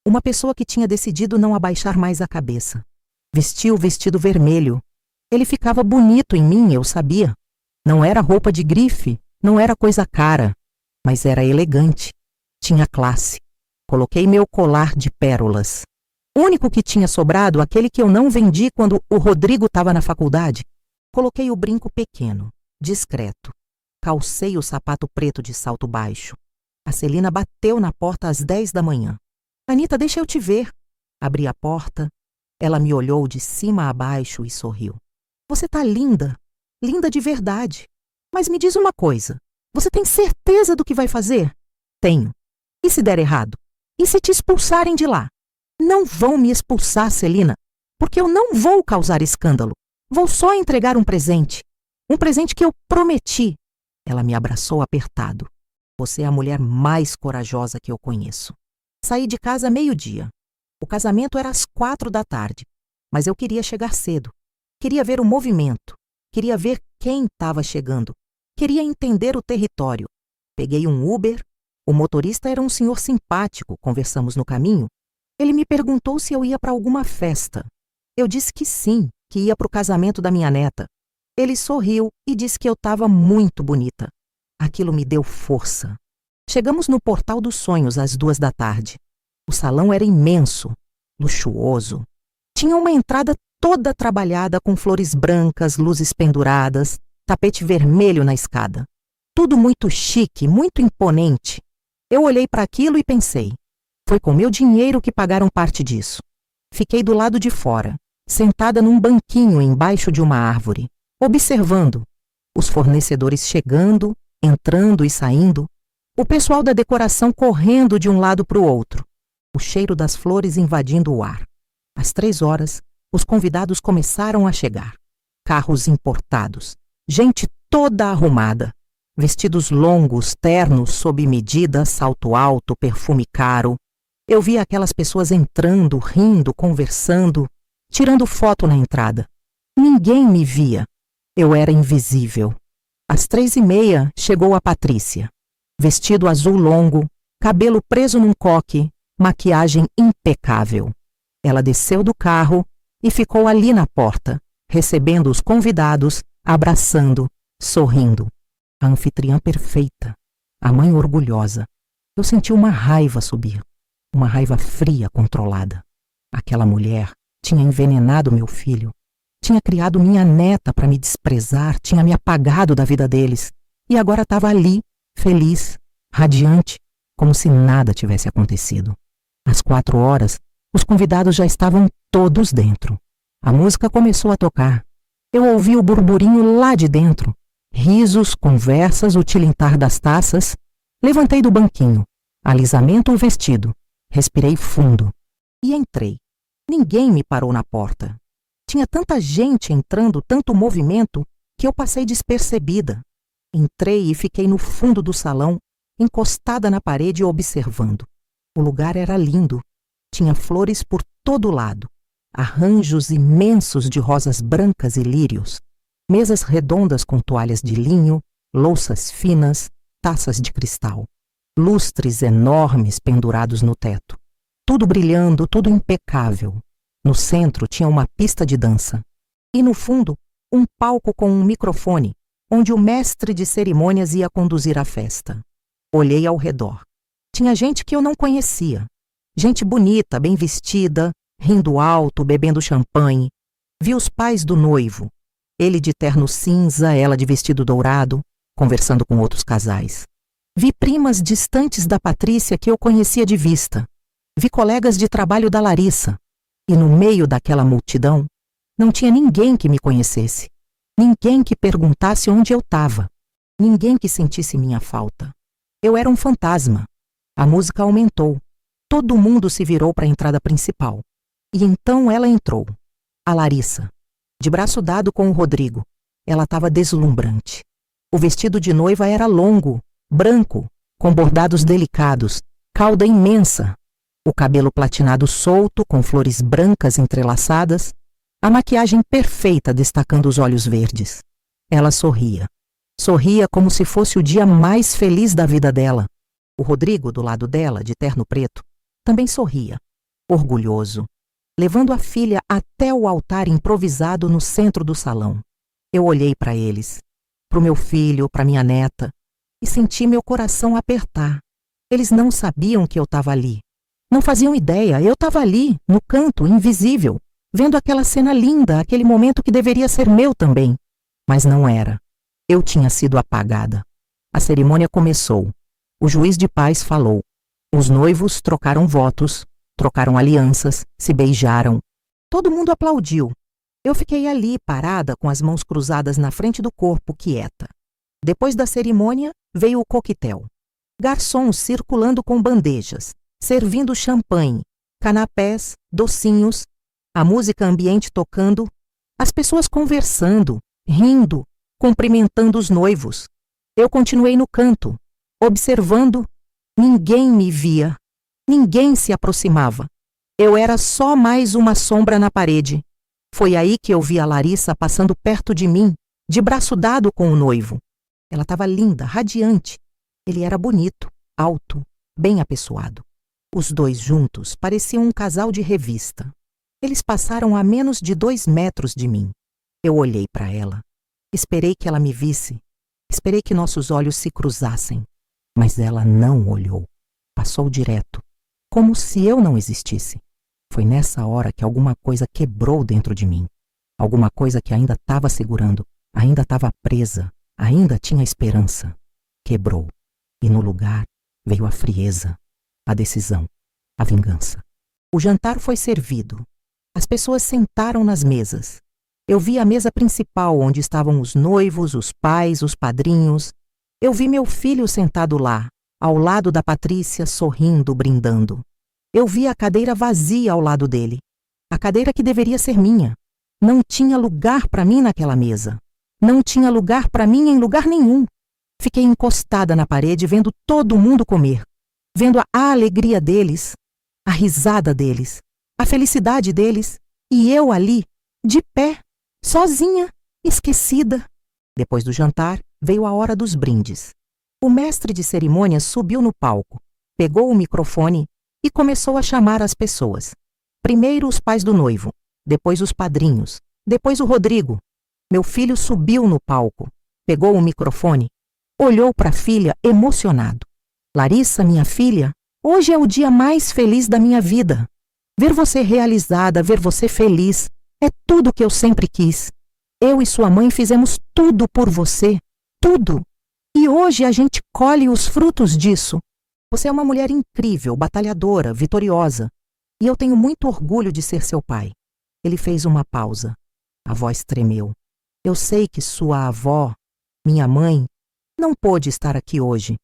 Uma pessoa que tinha decidido não abaixar mais a cabeça. Vesti o vestido vermelho. Ele ficava bonito em mim, eu sabia. Não era roupa de grife, não era coisa cara, mas era elegante. Tinha classe. Coloquei meu colar de pérolas. O único que tinha sobrado, aquele que eu não vendi quando o Rodrigo estava na faculdade. Coloquei o brinco pequeno, discreto. Calcei o sapato preto de salto baixo. A Celina bateu na porta às 10 da manhã. Anita, deixa eu te ver. Abri a porta. Ela me olhou de cima a baixo e sorriu. Você tá linda, linda de verdade. Mas me diz uma coisa, você tem certeza do que vai fazer? Tenho. E se der errado? E se te expulsarem de lá? Não vão me expulsar, Celina, porque eu não vou causar escândalo. Vou só entregar um presente. Um presente que eu prometi. Ela me abraçou apertado. Você é a mulher mais corajosa que eu conheço. Saí de casa 12:00. O casamento era às 4 da tarde, mas eu queria chegar cedo. Queria ver o movimento. Queria ver quem estava chegando. Queria entender o território. Peguei um Uber. O motorista era um senhor simpático, conversamos no caminho. Ele me perguntou se eu ia para alguma festa. Eu disse que sim, que ia para o casamento da minha neta. Ele sorriu e disse que eu estava muito bonita. Aquilo me deu força. Chegamos no Portal dos Sonhos às 2 da tarde. O salão era imenso, luxuoso. Tinha uma entrada toda trabalhada com flores brancas, luzes penduradas, tapete vermelho na escada. Tudo muito chique, muito imponente. Eu olhei para aquilo e pensei, foi com meu dinheiro que pagaram parte disso. Fiquei do lado de fora, sentada num banquinho embaixo de uma árvore, observando os fornecedores chegando, entrando e saindo, o pessoal da decoração correndo de um lado para o outro, o cheiro das flores invadindo o ar. Às 3 horas, os convidados começaram a chegar. Carros importados, gente toda arrumada, vestidos longos, ternos sob medida, salto alto, perfume caro. Eu via aquelas pessoas entrando, rindo, conversando, tirando foto na entrada. Ninguém me via. Eu era invisível. Às 3:30 chegou a Patrícia. Vestido azul longo, cabelo preso num coque, maquiagem impecável. Ela desceu do carro e ficou ali na porta, recebendo os convidados, abraçando, sorrindo. A anfitriã perfeita, a mãe orgulhosa. Eu senti uma raiva subir, uma raiva fria, controlada. Aquela mulher tinha envenenado meu filho, tinha criado minha neta para me desprezar, tinha me apagado da vida deles, e agora estava ali, feliz, radiante, como se nada tivesse acontecido. Às 4 horas, os convidados já estavam todos dentro. A música começou a tocar. Eu ouvi o burburinho lá de dentro. Risos, conversas, o tilintar das taças. Levantei do banquinho. Alisamento o vestido. Respirei fundo. E entrei. Ninguém me parou na porta. Tinha tanta gente entrando, tanto movimento, que eu passei despercebida. Entrei e fiquei no fundo do salão, encostada na parede observando. O lugar era lindo. Tinha flores por todo lado, arranjos imensos de rosas brancas e lírios, mesas redondas com toalhas de linho, louças finas, taças de cristal, lustres enormes pendurados no teto. Tudo brilhando, tudo impecável. No centro tinha uma pista de dança. E no fundo, um palco com um microfone, onde o mestre de cerimônias ia conduzir a festa. Olhei ao redor. Tinha gente que eu não conhecia. Gente bonita, bem vestida, rindo alto, bebendo champanhe. Vi os pais do noivo. Ele de terno cinza, ela de vestido dourado, conversando com outros casais. Vi primas distantes da Patrícia que eu conhecia de vista. Vi colegas de trabalho da Larissa. E no meio daquela multidão, não tinha ninguém que me conhecesse. Ninguém que perguntasse onde eu estava. Ninguém que sentisse minha falta. Eu era um fantasma. A música aumentou. Todo mundo se virou para a entrada principal. E então ela entrou. A Larissa, de braço dado com o Rodrigo. Ela estava deslumbrante. O vestido de noiva era longo, branco, com bordados delicados, cauda imensa. O cabelo platinado solto, com flores brancas entrelaçadas. A maquiagem perfeita destacando os olhos verdes. Ela sorria. Sorria como se fosse o dia mais feliz da vida dela. O Rodrigo, do lado dela, de terno preto, também sorria, orgulhoso, levando a filha até o altar improvisado no centro do salão. Eu olhei para eles, para o meu filho, para minha neta, e senti meu coração apertar. Eles não sabiam que eu estava ali. Não faziam ideia, eu estava ali, no canto, invisível, vendo aquela cena linda, aquele momento que deveria ser meu também. Mas não era. Eu tinha sido apagada. A cerimônia começou. O juiz de paz falou. Os noivos trocaram votos, trocaram alianças, se beijaram. Todo mundo aplaudiu. Eu fiquei ali, parada, com as mãos cruzadas na frente do corpo, quieta. Depois da cerimônia, veio o coquetel. Garçons circulando com bandejas, servindo champanhe, canapés, docinhos, a música ambiente tocando, as pessoas conversando, rindo, cumprimentando os noivos. Eu continuei no canto, observando. Ninguém me via, ninguém se aproximava. Eu era só mais uma sombra na parede. Foi aí que eu vi a Larissa passando perto de mim, de braço dado com o noivo. Ela estava linda, radiante. Ele era bonito, alto, bem apessoado. Os dois juntos pareciam um casal de revista. Eles passaram a menos de 2 metros de mim. Eu olhei para ela. Esperei que ela me visse. Esperei que nossos olhos se cruzassem. Mas ela não olhou. Passou direto, como se eu não existisse. Foi nessa hora que alguma coisa quebrou dentro de mim. Alguma coisa que ainda estava segurando, ainda estava presa, ainda tinha esperança. Quebrou. E no lugar veio a frieza, a decisão, a vingança. O jantar foi servido. As pessoas sentaram nas mesas. Eu vi a mesa principal, onde estavam os noivos, os pais, os padrinhos. Eu vi meu filho sentado lá, ao lado da Patrícia, sorrindo, brindando. Eu vi a cadeira vazia ao lado dele. A cadeira que deveria ser minha. Não tinha lugar para mim naquela mesa. Não tinha lugar para mim em lugar nenhum. Fiquei encostada na parede, vendo todo mundo comer. Vendo a alegria deles, a risada deles, a felicidade deles. E eu ali, de pé, sozinha, esquecida. Depois do jantar, veio a hora dos brindes. O mestre de cerimônias subiu no palco, pegou o microfone e começou a chamar as pessoas. Primeiro os pais do noivo, depois os padrinhos, depois o Rodrigo. Meu filho subiu no palco, pegou o microfone, olhou para a filha emocionado. Larissa, minha filha, hoje é o dia mais feliz da minha vida. Ver você realizada, ver você feliz, é tudo que eu sempre quis. Eu e sua mãe fizemos tudo por você, tudo. E hoje a gente colhe os frutos disso. Você é uma mulher incrível, batalhadora, vitoriosa. E eu tenho muito orgulho de ser seu pai. Ele fez uma pausa. A voz tremeu. Eu sei que sua avó, minha mãe, não pôde estar aqui hoje,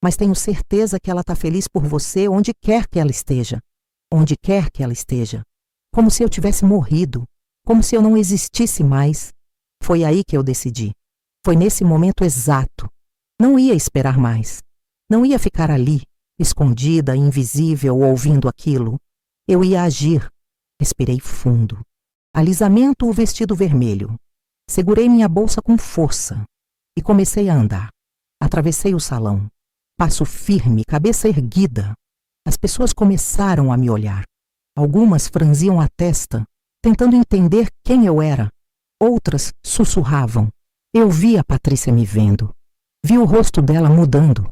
mas tenho certeza que ela está feliz por você onde quer que ela esteja. Onde quer que ela esteja. Como se eu tivesse morrido, como se eu não existisse mais. Foi aí que eu decidi. Foi nesse momento exato. Não ia esperar mais. Não ia ficar ali, escondida, invisível, ouvindo aquilo. Eu ia agir. Respirei fundo. Alisamento o vestido vermelho. Segurei minha bolsa com força e comecei a andar. Atravessei o salão. Passo firme, cabeça erguida. As pessoas começaram a me olhar. Algumas franziam a testa, tentando entender quem eu era. Outras sussurravam. Eu vi a Patrícia me vendo. Vi o rosto dela mudando.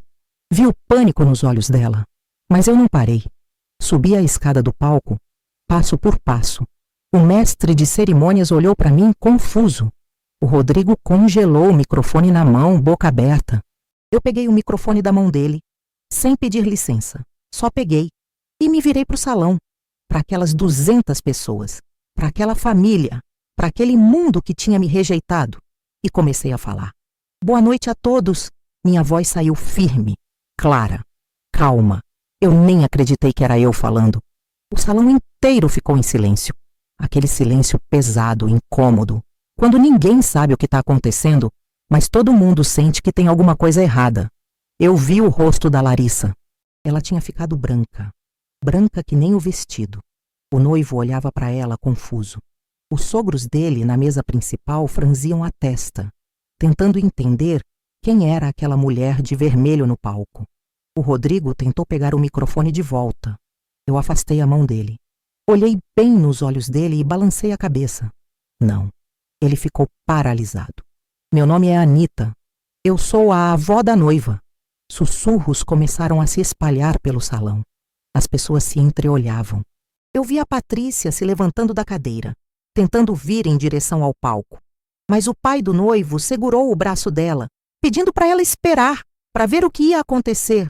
Vi o pânico nos olhos dela. Mas eu não parei. Subi a escada do palco, passo por passo. O mestre de cerimônias olhou para mim confuso. O Rodrigo congelou o microfone na mão, boca aberta. Eu peguei o microfone da mão dele, sem pedir licença. Só peguei e me virei para o salão, para aquelas 200 pessoas, para aquela família, para aquele mundo que tinha me rejeitado, e comecei a falar. Boa noite a todos. Minha voz saiu firme, clara, calma. Eu nem acreditei que era eu falando. O salão inteiro ficou em silêncio. Aquele silêncio pesado, incômodo, quando ninguém sabe o que está acontecendo, mas todo mundo sente que tem alguma coisa errada. Eu vi o rosto da Larissa. Ela tinha ficado branca, branca que nem o vestido. O noivo olhava para ela confuso. Os sogros dele, na mesa principal, franziam a testa, tentando entender quem era aquela mulher de vermelho no palco. O Rodrigo tentou pegar o microfone de volta. Eu afastei a mão dele. Olhei bem nos olhos dele e balancei a cabeça. Não, ele ficou paralisado. Meu nome é Anita. Eu sou a avó da noiva. Sussurros começaram a se espalhar pelo salão. As pessoas se entreolhavam. Eu vi a Patrícia se levantando da cadeira, tentando vir em direção ao palco. Mas o pai do noivo segurou o braço dela, pedindo para ela esperar, para ver o que ia acontecer.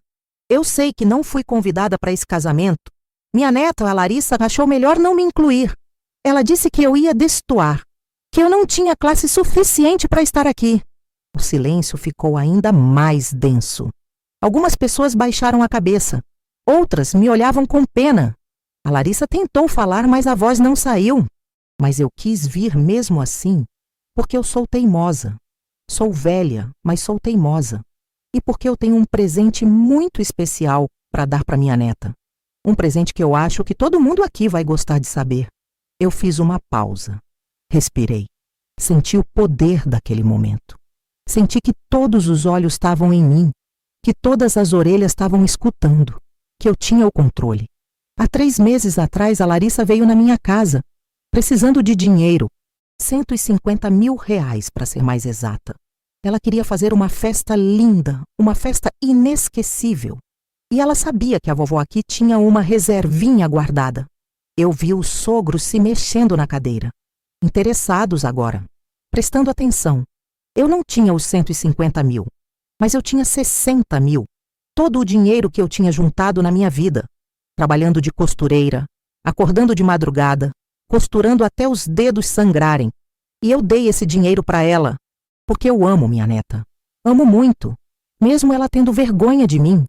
Eu sei que não fui convidada para esse casamento. Minha neta, a Larissa, achou melhor não me incluir. Ela disse que eu ia destoar, que eu não tinha classe suficiente para estar aqui. O silêncio ficou ainda mais denso. Algumas pessoas baixaram a cabeça. Outras me olhavam com pena. A Larissa tentou falar, mas a voz não saiu. Mas eu quis vir mesmo assim, porque eu sou teimosa. Sou velha, mas sou teimosa. E porque eu tenho um presente muito especial para dar para minha neta. Um presente que eu acho que todo mundo aqui vai gostar de saber. Eu fiz uma pausa. Respirei. Senti o poder daquele momento. Senti que todos os olhos estavam em mim, que todas as orelhas estavam escutando, que eu tinha o controle. Há 3 meses atrás, a Larissa veio na minha casa, precisando de dinheiro, R$150 mil, para ser mais exata. Ela queria fazer uma festa linda, uma festa inesquecível. E ela sabia que a vovó aqui tinha uma reservinha guardada. Eu vi os sogros se mexendo na cadeira, interessados agora, prestando atenção. Eu não tinha os 150 mil, mas eu tinha 60 mil. Todo o dinheiro que eu tinha juntado na minha vida, trabalhando de costureira, acordando de madrugada, costurando até os dedos sangrarem. E eu dei esse dinheiro para ela, porque eu amo minha neta. Amo muito, mesmo ela tendo vergonha de mim.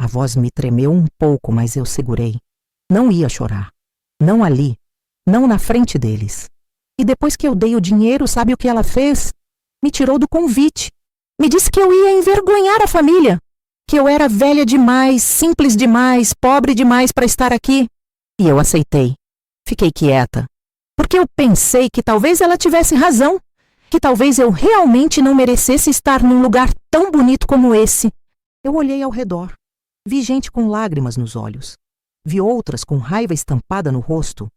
A voz me tremeu um pouco, mas eu segurei. Não ia chorar. Não ali. Não na frente deles. E depois que eu dei o dinheiro, sabe o que ela fez? Me tirou do convite. Me disse que eu ia envergonhar a família. Que eu era velha demais, simples demais, pobre demais para estar aqui. E eu aceitei. Fiquei quieta. Porque eu pensei que talvez ela tivesse razão. Que talvez eu realmente não merecesse estar num lugar tão bonito como esse. Eu olhei ao redor. Vi gente com lágrimas nos olhos. Vi outras com raiva estampada no rosto.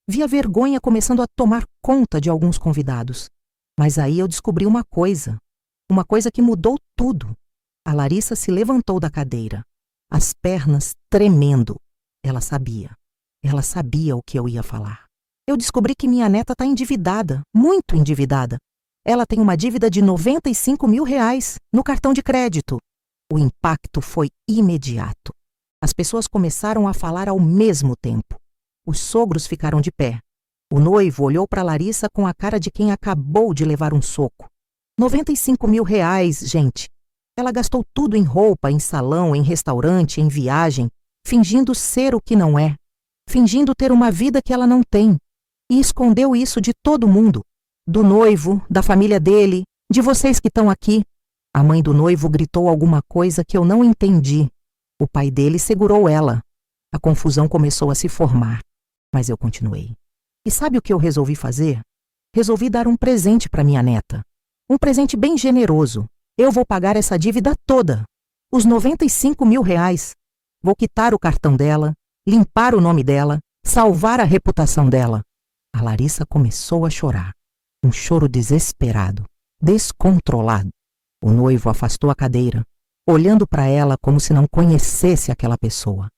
Vi a vergonha começando a tomar conta de alguns convidados. Mas aí eu descobri uma coisa que mudou tudo. A Larissa se levantou da cadeira, as pernas tremendo. Ela sabia o que eu ia falar. Eu descobri que minha neta está endividada, muito endividada. Ela tem uma dívida de R$95 mil no cartão de crédito. O impacto foi imediato. As pessoas começaram a falar ao mesmo tempo. Os sogros ficaram de pé. O noivo olhou para Larissa com a cara de quem acabou de levar um soco. R$95 mil, gente. Ela gastou tudo em roupa, em salão, em restaurante, em viagem, fingindo ser o que não é, fingindo ter uma vida que ela não tem. E escondeu isso de todo mundo. Do noivo, da família dele, de vocês que estão aqui. A mãe do noivo gritou alguma coisa que eu não entendi. O pai dele segurou ela. A confusão começou a se formar. Mas eu continuei. E sabe o que eu resolvi fazer? Resolvi dar um presente para minha neta. Um presente bem generoso. Eu vou pagar essa dívida toda. Os R$95 mil. Vou quitar o cartão dela, limpar o nome dela, salvar a reputação dela. A Larissa começou a chorar. Um choro desesperado, descontrolado. O noivo afastou a cadeira, olhando para ela como se não conhecesse aquela pessoa.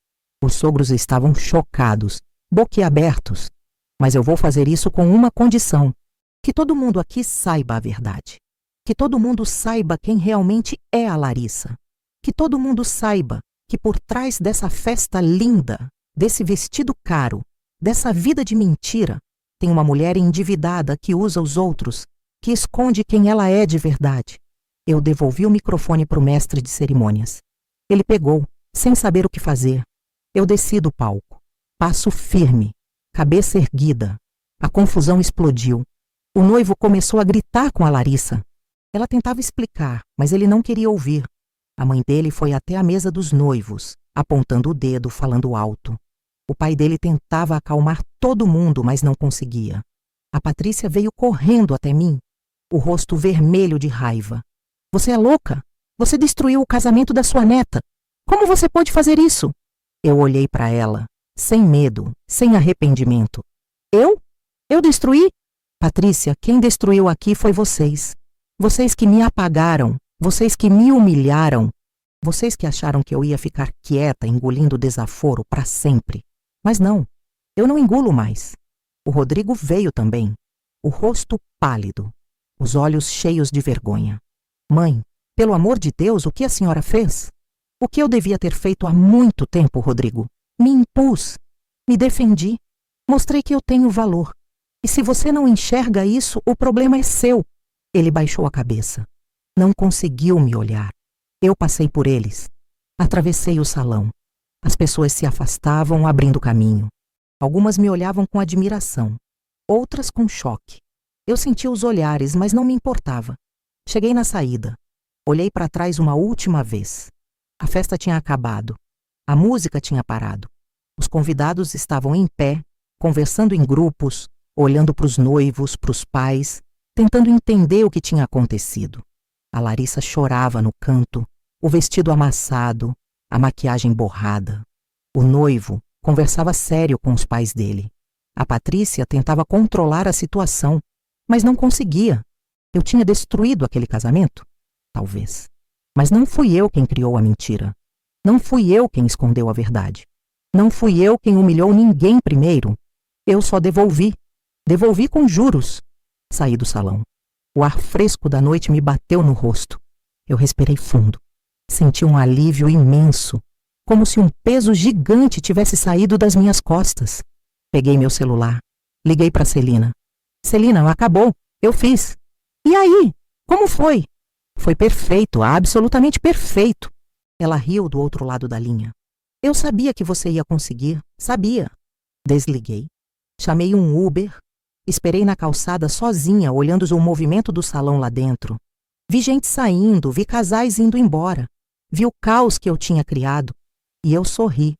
Os sogros estavam chocados, boquiabertos. Mas eu vou fazer isso com uma condição: que todo mundo aqui saiba a verdade. Que todo mundo saiba quem realmente é a Larissa. Que todo mundo saiba que por trás dessa festa linda, desse vestido caro, dessa vida de mentira, tem uma mulher endividada que usa os outros, que esconde quem ela é de verdade. Eu devolvi o microfone para o mestre de cerimônias. Ele pegou, sem saber o que fazer. Eu desci do palco. Passo firme, cabeça erguida. A confusão explodiu. O noivo começou a gritar com a Larissa. Ela tentava explicar, mas ele não queria ouvir. A mãe dele foi até a mesa dos noivos, apontando o dedo, falando alto. O pai dele tentava acalmar todo mundo, mas não conseguia. A Patrícia veio correndo até mim, o rosto vermelho de raiva. Você é louca? Você destruiu o casamento da sua neta. Como você pode fazer isso? Eu olhei para ela, sem medo, sem arrependimento. Eu? Eu destruí? Patrícia, quem destruiu aqui foi vocês. Vocês que me apagaram, vocês que me humilharam. Vocês que acharam que eu ia ficar quieta, engolindo desaforo para sempre. Mas não, eu não engulo mais. O Rodrigo veio também, o rosto pálido, os olhos cheios de vergonha. Mãe, pelo amor de Deus, o que a senhora fez? O que eu devia ter feito há muito tempo, Rodrigo? Me impus, me defendi, mostrei que eu tenho valor. E se você não enxerga isso, o problema é seu. Ele baixou a cabeça. Não conseguiu me olhar. Eu passei por eles. Atravessei o salão. As pessoas se afastavam, abrindo caminho. Algumas me olhavam com admiração, outras com choque. Eu sentia os olhares, mas não me importava. Cheguei na saída. Olhei para trás uma última vez. A festa tinha acabado. A música tinha parado. Os convidados estavam em pé, conversando em grupos, olhando para os noivos, para os pais, tentando entender o que tinha acontecido. A Larissa chorava no canto, o vestido amassado, a maquiagem borrada. O noivo conversava sério com os pais dele. A Patrícia tentava controlar a situação, mas não conseguia. Eu tinha destruído aquele casamento? Talvez. Mas não fui eu quem criou a mentira. Não fui eu quem escondeu a verdade. Não fui eu quem humilhou ninguém primeiro. Eu só devolvi. Devolvi com juros. Saí do salão. O ar fresco da noite me bateu no rosto. Eu respirei fundo. Senti um alívio imenso, como se um peso gigante tivesse saído das minhas costas. Peguei meu celular. Liguei para Celina. Celina, acabou. Eu fiz. E aí? Como foi? Foi perfeito, absolutamente perfeito. Ela riu do outro lado da linha. Eu sabia que você ia conseguir, sabia. Desliguei. Chamei um Uber. Esperei na calçada sozinha, olhando o movimento do salão lá dentro. Vi gente saindo, vi casais indo embora. Vi o caos que eu tinha criado. E eu sorri.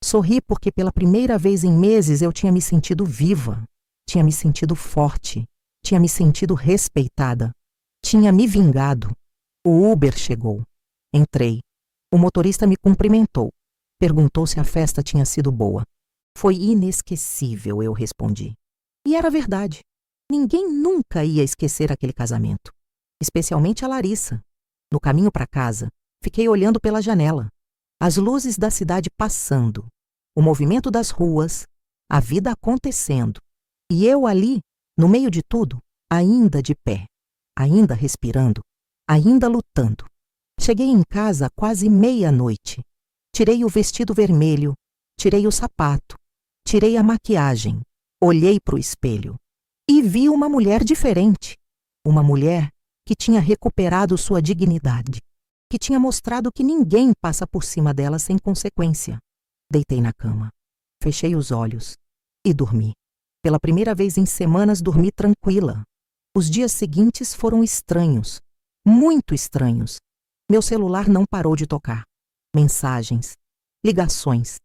Sorri porque pela primeira vez em meses eu tinha me sentido viva. Tinha me sentido forte. Tinha me sentido respeitada. Tinha me vingado. O Uber chegou. Entrei. O motorista me cumprimentou. Perguntou se a festa tinha sido boa. Foi inesquecível, eu respondi. E era verdade. Ninguém nunca ia esquecer aquele casamento. Especialmente a Larissa. No caminho para casa, fiquei olhando pela janela. As luzes da cidade passando. O movimento das ruas. A vida acontecendo. E eu ali, no meio de tudo, ainda de pé. Ainda respirando. Ainda lutando. Cheguei em casa quase meia-noite. Tirei o vestido vermelho. Tirei o sapato. Tirei a maquiagem. Olhei para o espelho. E vi uma mulher diferente. Uma mulher que tinha recuperado sua dignidade. Que tinha mostrado que ninguém passa por cima dela sem consequência. Deitei na cama. Fechei os olhos. E dormi. Pela primeira vez em semanas dormi tranquila. Os dias seguintes foram estranhos. Muito estranhos. Meu celular não parou de tocar. Mensagens. Ligações.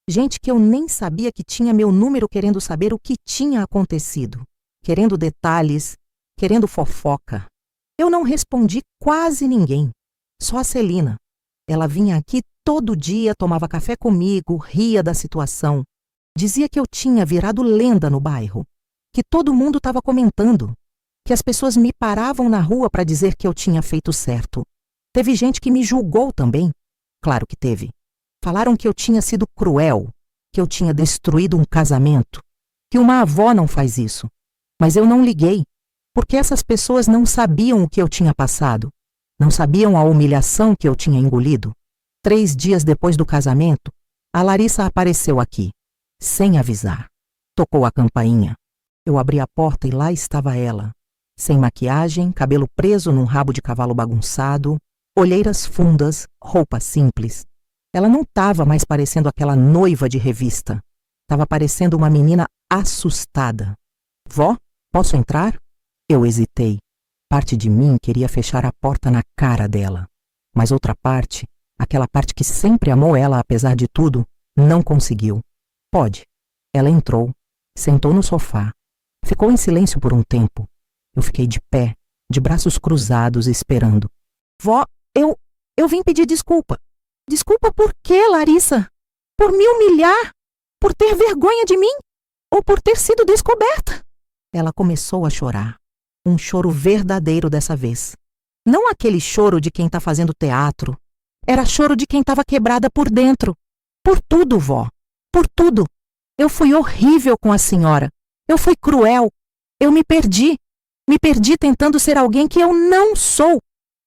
Gente que eu nem sabia que tinha meu número querendo saber o que tinha acontecido. Querendo detalhes. Querendo fofoca. Eu não respondi quase ninguém. Só a Celina. Ela vinha aqui todo dia, tomava café comigo, ria da situação. Dizia que eu tinha virado lenda no bairro. Que todo mundo estava comentando. Que as pessoas me paravam na rua para dizer que eu tinha feito certo. Teve gente que me julgou também. Claro que teve. Falaram que eu tinha sido cruel, que eu tinha destruído um casamento, que uma avó não faz isso. Mas eu não liguei, porque essas pessoas não sabiam o que eu tinha passado, não sabiam a humilhação que eu tinha engolido. 3 dias depois do casamento, a Larissa apareceu aqui, sem avisar. Tocou a campainha. Eu abri a porta e lá estava ela, sem maquiagem, cabelo preso num rabo de cavalo bagunçado, olheiras fundas, roupa simples. Ela não estava mais parecendo aquela noiva de revista. Estava parecendo uma menina assustada. Vó, posso entrar? Eu hesitei. Parte de mim queria fechar a porta na cara dela. Mas outra parte, aquela parte que sempre amou ela apesar de tudo, não conseguiu. Pode. Ela entrou, sentou no sofá. Ficou em silêncio por um tempo. Eu fiquei de pé, de braços cruzados, esperando. Vó, eu vim pedir desculpa. Desculpa por quê, Larissa? Por me humilhar? Por ter vergonha de mim? Ou por ter sido descoberta? Ela começou a chorar. Um choro verdadeiro dessa vez. Não aquele choro de quem está fazendo teatro. Era choro de quem estava quebrada por dentro. Por tudo, vó. Por tudo. Eu fui horrível com a senhora. Eu fui cruel. Eu me perdi. Me perdi tentando ser alguém que eu não sou.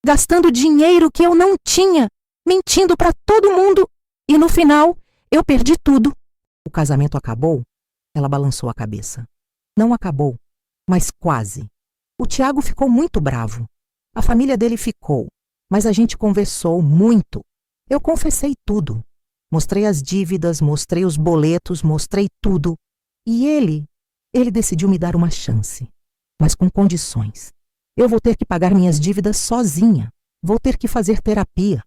Gastando dinheiro que eu não tinha. Mentindo para todo mundo. E no final, eu perdi tudo. O casamento acabou? Ela balançou a cabeça. Não acabou, mas quase. O Tiago ficou muito bravo. A família dele ficou, mas a gente conversou muito. Eu confessei tudo. Mostrei as dívidas, mostrei os boletos, mostrei tudo. E ele decidiu me dar uma chance, mas com condições. Eu vou ter que pagar minhas dívidas sozinha. Vou ter que fazer terapia.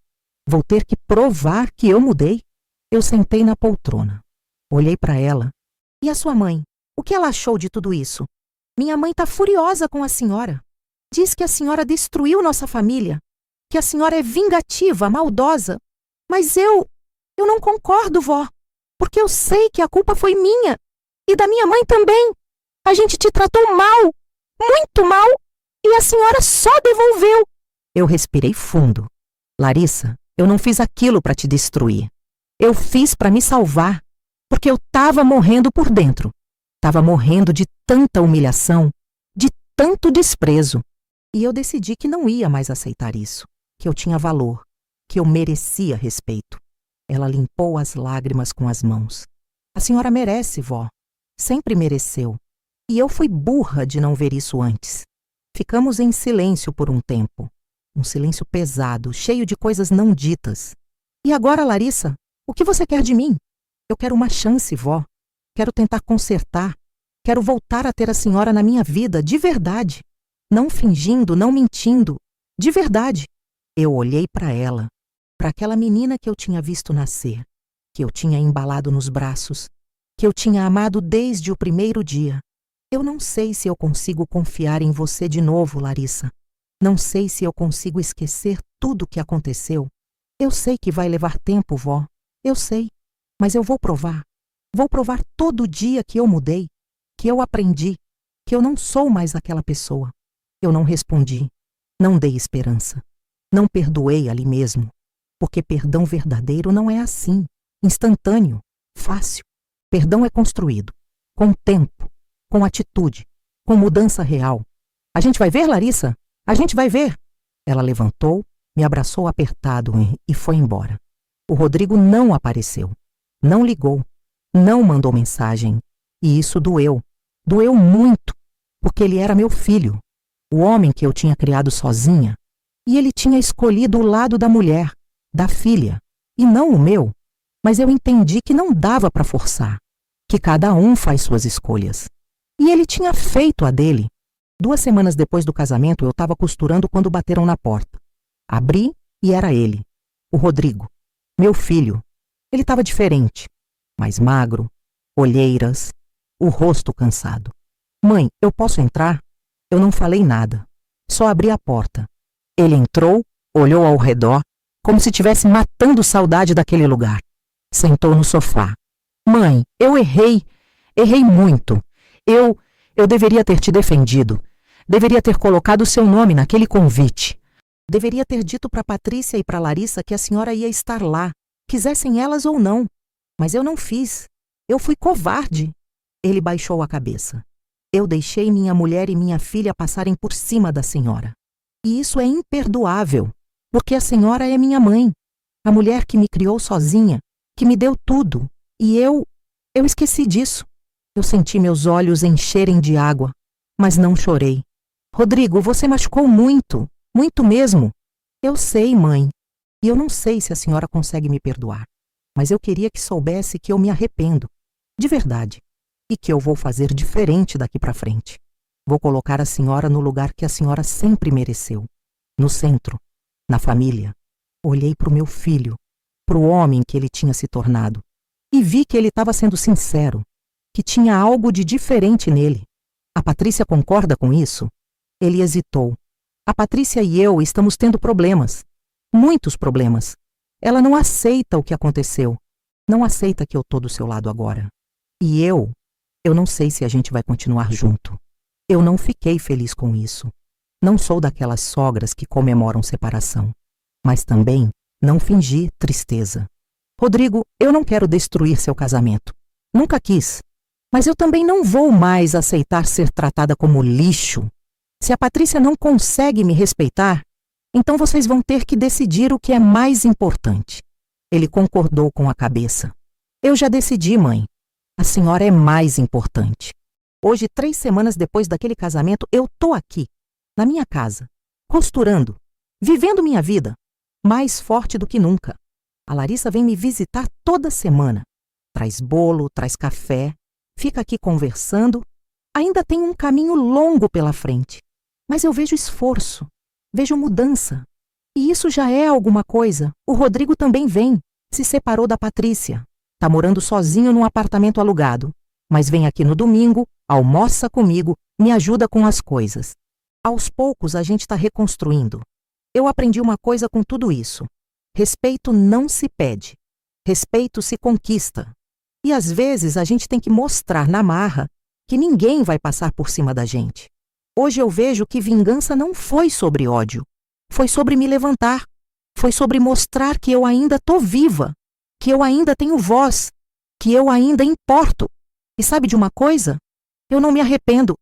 Vou ter que provar que eu mudei. Eu sentei na poltrona. Olhei para ela. E a sua mãe? O que ela achou de tudo isso? Minha mãe está furiosa com a senhora. Diz que a senhora destruiu nossa família. Que a senhora é vingativa, maldosa. Mas eu não concordo, vó. Porque eu sei que a culpa foi minha. E da minha mãe também. A gente te tratou mal. Muito mal. E a senhora só devolveu. Eu respirei fundo. Larissa, eu não fiz aquilo para te destruir. Eu fiz para me salvar. Porque eu estava morrendo por dentro. Estava morrendo de tanta humilhação, de tanto desprezo. E eu decidi que não ia mais aceitar isso. Que eu tinha valor. Que eu merecia respeito. Ela limpou as lágrimas com as mãos. A senhora merece, vó. Sempre mereceu. E eu fui burra de não ver isso antes. Ficamos em silêncio por um tempo. Um silêncio pesado, cheio de coisas não ditas. E agora, Larissa, o que você quer de mim? Eu quero uma chance, vó. Quero tentar consertar. Quero voltar a ter a senhora na minha vida, de verdade. Não fingindo, não mentindo. De verdade. Eu olhei para ela, para aquela menina que eu tinha visto nascer, que eu tinha embalado nos braços, que eu tinha amado desde o primeiro dia. Eu não sei se eu consigo confiar em você de novo, Larissa. Não sei se eu consigo esquecer tudo o que aconteceu. Eu sei que vai levar tempo, vó. Eu sei. Mas eu vou provar. Vou provar todo dia que eu mudei, que eu aprendi, que eu não sou mais aquela pessoa. Eu não respondi. Não dei esperança. Não perdoei ali mesmo. Porque perdão verdadeiro não é assim, instantâneo, fácil. Perdão é construído, com tempo, com atitude, com mudança real. A gente vai ver, Larissa? A gente vai ver. Ela levantou, me abraçou apertado e foi embora. O Rodrigo não apareceu, não ligou, não mandou mensagem. E isso doeu. Doeu muito, porque ele era meu filho, o homem que eu tinha criado sozinha. E ele tinha escolhido o lado da mulher, da filha, e não o meu. Mas eu entendi que não dava para forçar, que cada um faz suas escolhas. E ele tinha feito a dele. 2 semanas depois do casamento, eu estava costurando quando bateram na porta. Abri e era ele, o Rodrigo, meu filho. Ele estava diferente, mais magro, olheiras, o rosto cansado. Mãe, eu posso entrar? Eu não falei nada, só abri a porta. Ele entrou, olhou ao redor, como se estivesse matando saudade daquele lugar. Sentou no sofá. Mãe, eu errei muito. Eu deveria ter te defendido. Deveria ter colocado o seu nome naquele convite. Deveria ter dito para Patrícia e para Larissa que a senhora ia estar lá, quisessem elas ou não. Mas eu não fiz. Eu fui covarde. Ele baixou a cabeça. Eu deixei minha mulher e minha filha passarem por cima da senhora. E isso é imperdoável, porque a senhora é minha mãe. A mulher que me criou sozinha, que me deu tudo. E eu esqueci disso. Eu senti meus olhos encherem de água, mas não chorei. Rodrigo, você machucou muito, muito mesmo. Eu sei, mãe. E eu não sei se a senhora consegue me perdoar. Mas eu queria que soubesse que eu me arrependo, de verdade, e que eu vou fazer diferente daqui para frente. Vou colocar a senhora no lugar que a senhora sempre mereceu, no centro, na família. Olhei para o meu filho, para o homem que ele tinha se tornado, e vi que ele estava sendo sincero, que tinha algo de diferente nele. A Patrícia concorda com isso? Ele hesitou. A Patrícia e eu estamos tendo problemas, muitos problemas. Ela não aceita o que aconteceu, não aceita que eu tô do seu lado agora. E eu não sei se a gente vai continuar junto. Eu não fiquei feliz com isso. Não sou daquelas sogras que comemoram separação. Mas também não fingi tristeza. Rodrigo, eu não quero destruir seu casamento. Nunca quis. Mas eu também não vou mais aceitar ser tratada como lixo. Se a Patrícia não consegue me respeitar, então vocês vão ter que decidir o que é mais importante. Ele concordou com a cabeça. Eu já decidi, mãe. A senhora é mais importante. Hoje, 3 semanas depois daquele casamento, eu tô aqui, na minha casa, costurando, vivendo minha vida, mais forte do que nunca. A Larissa vem me visitar toda semana. Traz bolo, traz café, fica aqui conversando. Ainda tem um caminho longo pela frente. Mas eu vejo esforço, vejo mudança. E isso já é alguma coisa. O Rodrigo também vem, se separou da Patrícia. Tá morando sozinho num apartamento alugado. Mas vem aqui no domingo, almoça comigo, me ajuda com as coisas. Aos poucos a gente tá reconstruindo. Eu aprendi uma coisa com tudo isso. Respeito não se pede. Respeito se conquista. E às vezes a gente tem que mostrar na marra que ninguém vai passar por cima da gente. Hoje eu vejo que vingança não foi sobre ódio. Foi sobre me levantar. Foi sobre mostrar que eu ainda tô viva. Que eu ainda tenho voz. Que eu ainda importo. E sabe de uma coisa? Eu não me arrependo.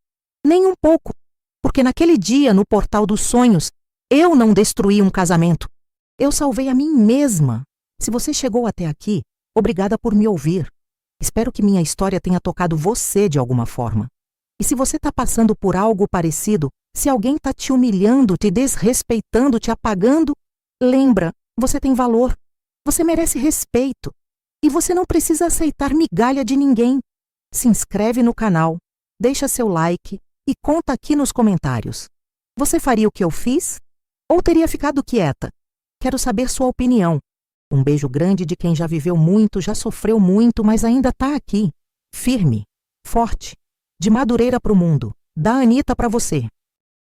Nem um pouco. Porque naquele dia, no Portal dos Sonhos, eu não destruí um casamento. Eu salvei a mim mesma. Se você chegou até aqui, obrigada por me ouvir. Espero que minha história tenha tocado você de alguma forma. E se você está passando por algo parecido, se alguém está te humilhando, te desrespeitando, te apagando, lembra, você tem valor. Você merece respeito. E você não precisa aceitar migalha de ninguém. Se inscreve no canal, deixa seu like e conta aqui nos comentários. Você faria o que eu fiz? Ou teria ficado quieta? Quero saber sua opinião. Um beijo grande de quem já viveu muito, já sofreu muito, mas ainda está aqui. Firme, forte, de Madureira pro mundo. Da Anitta para você.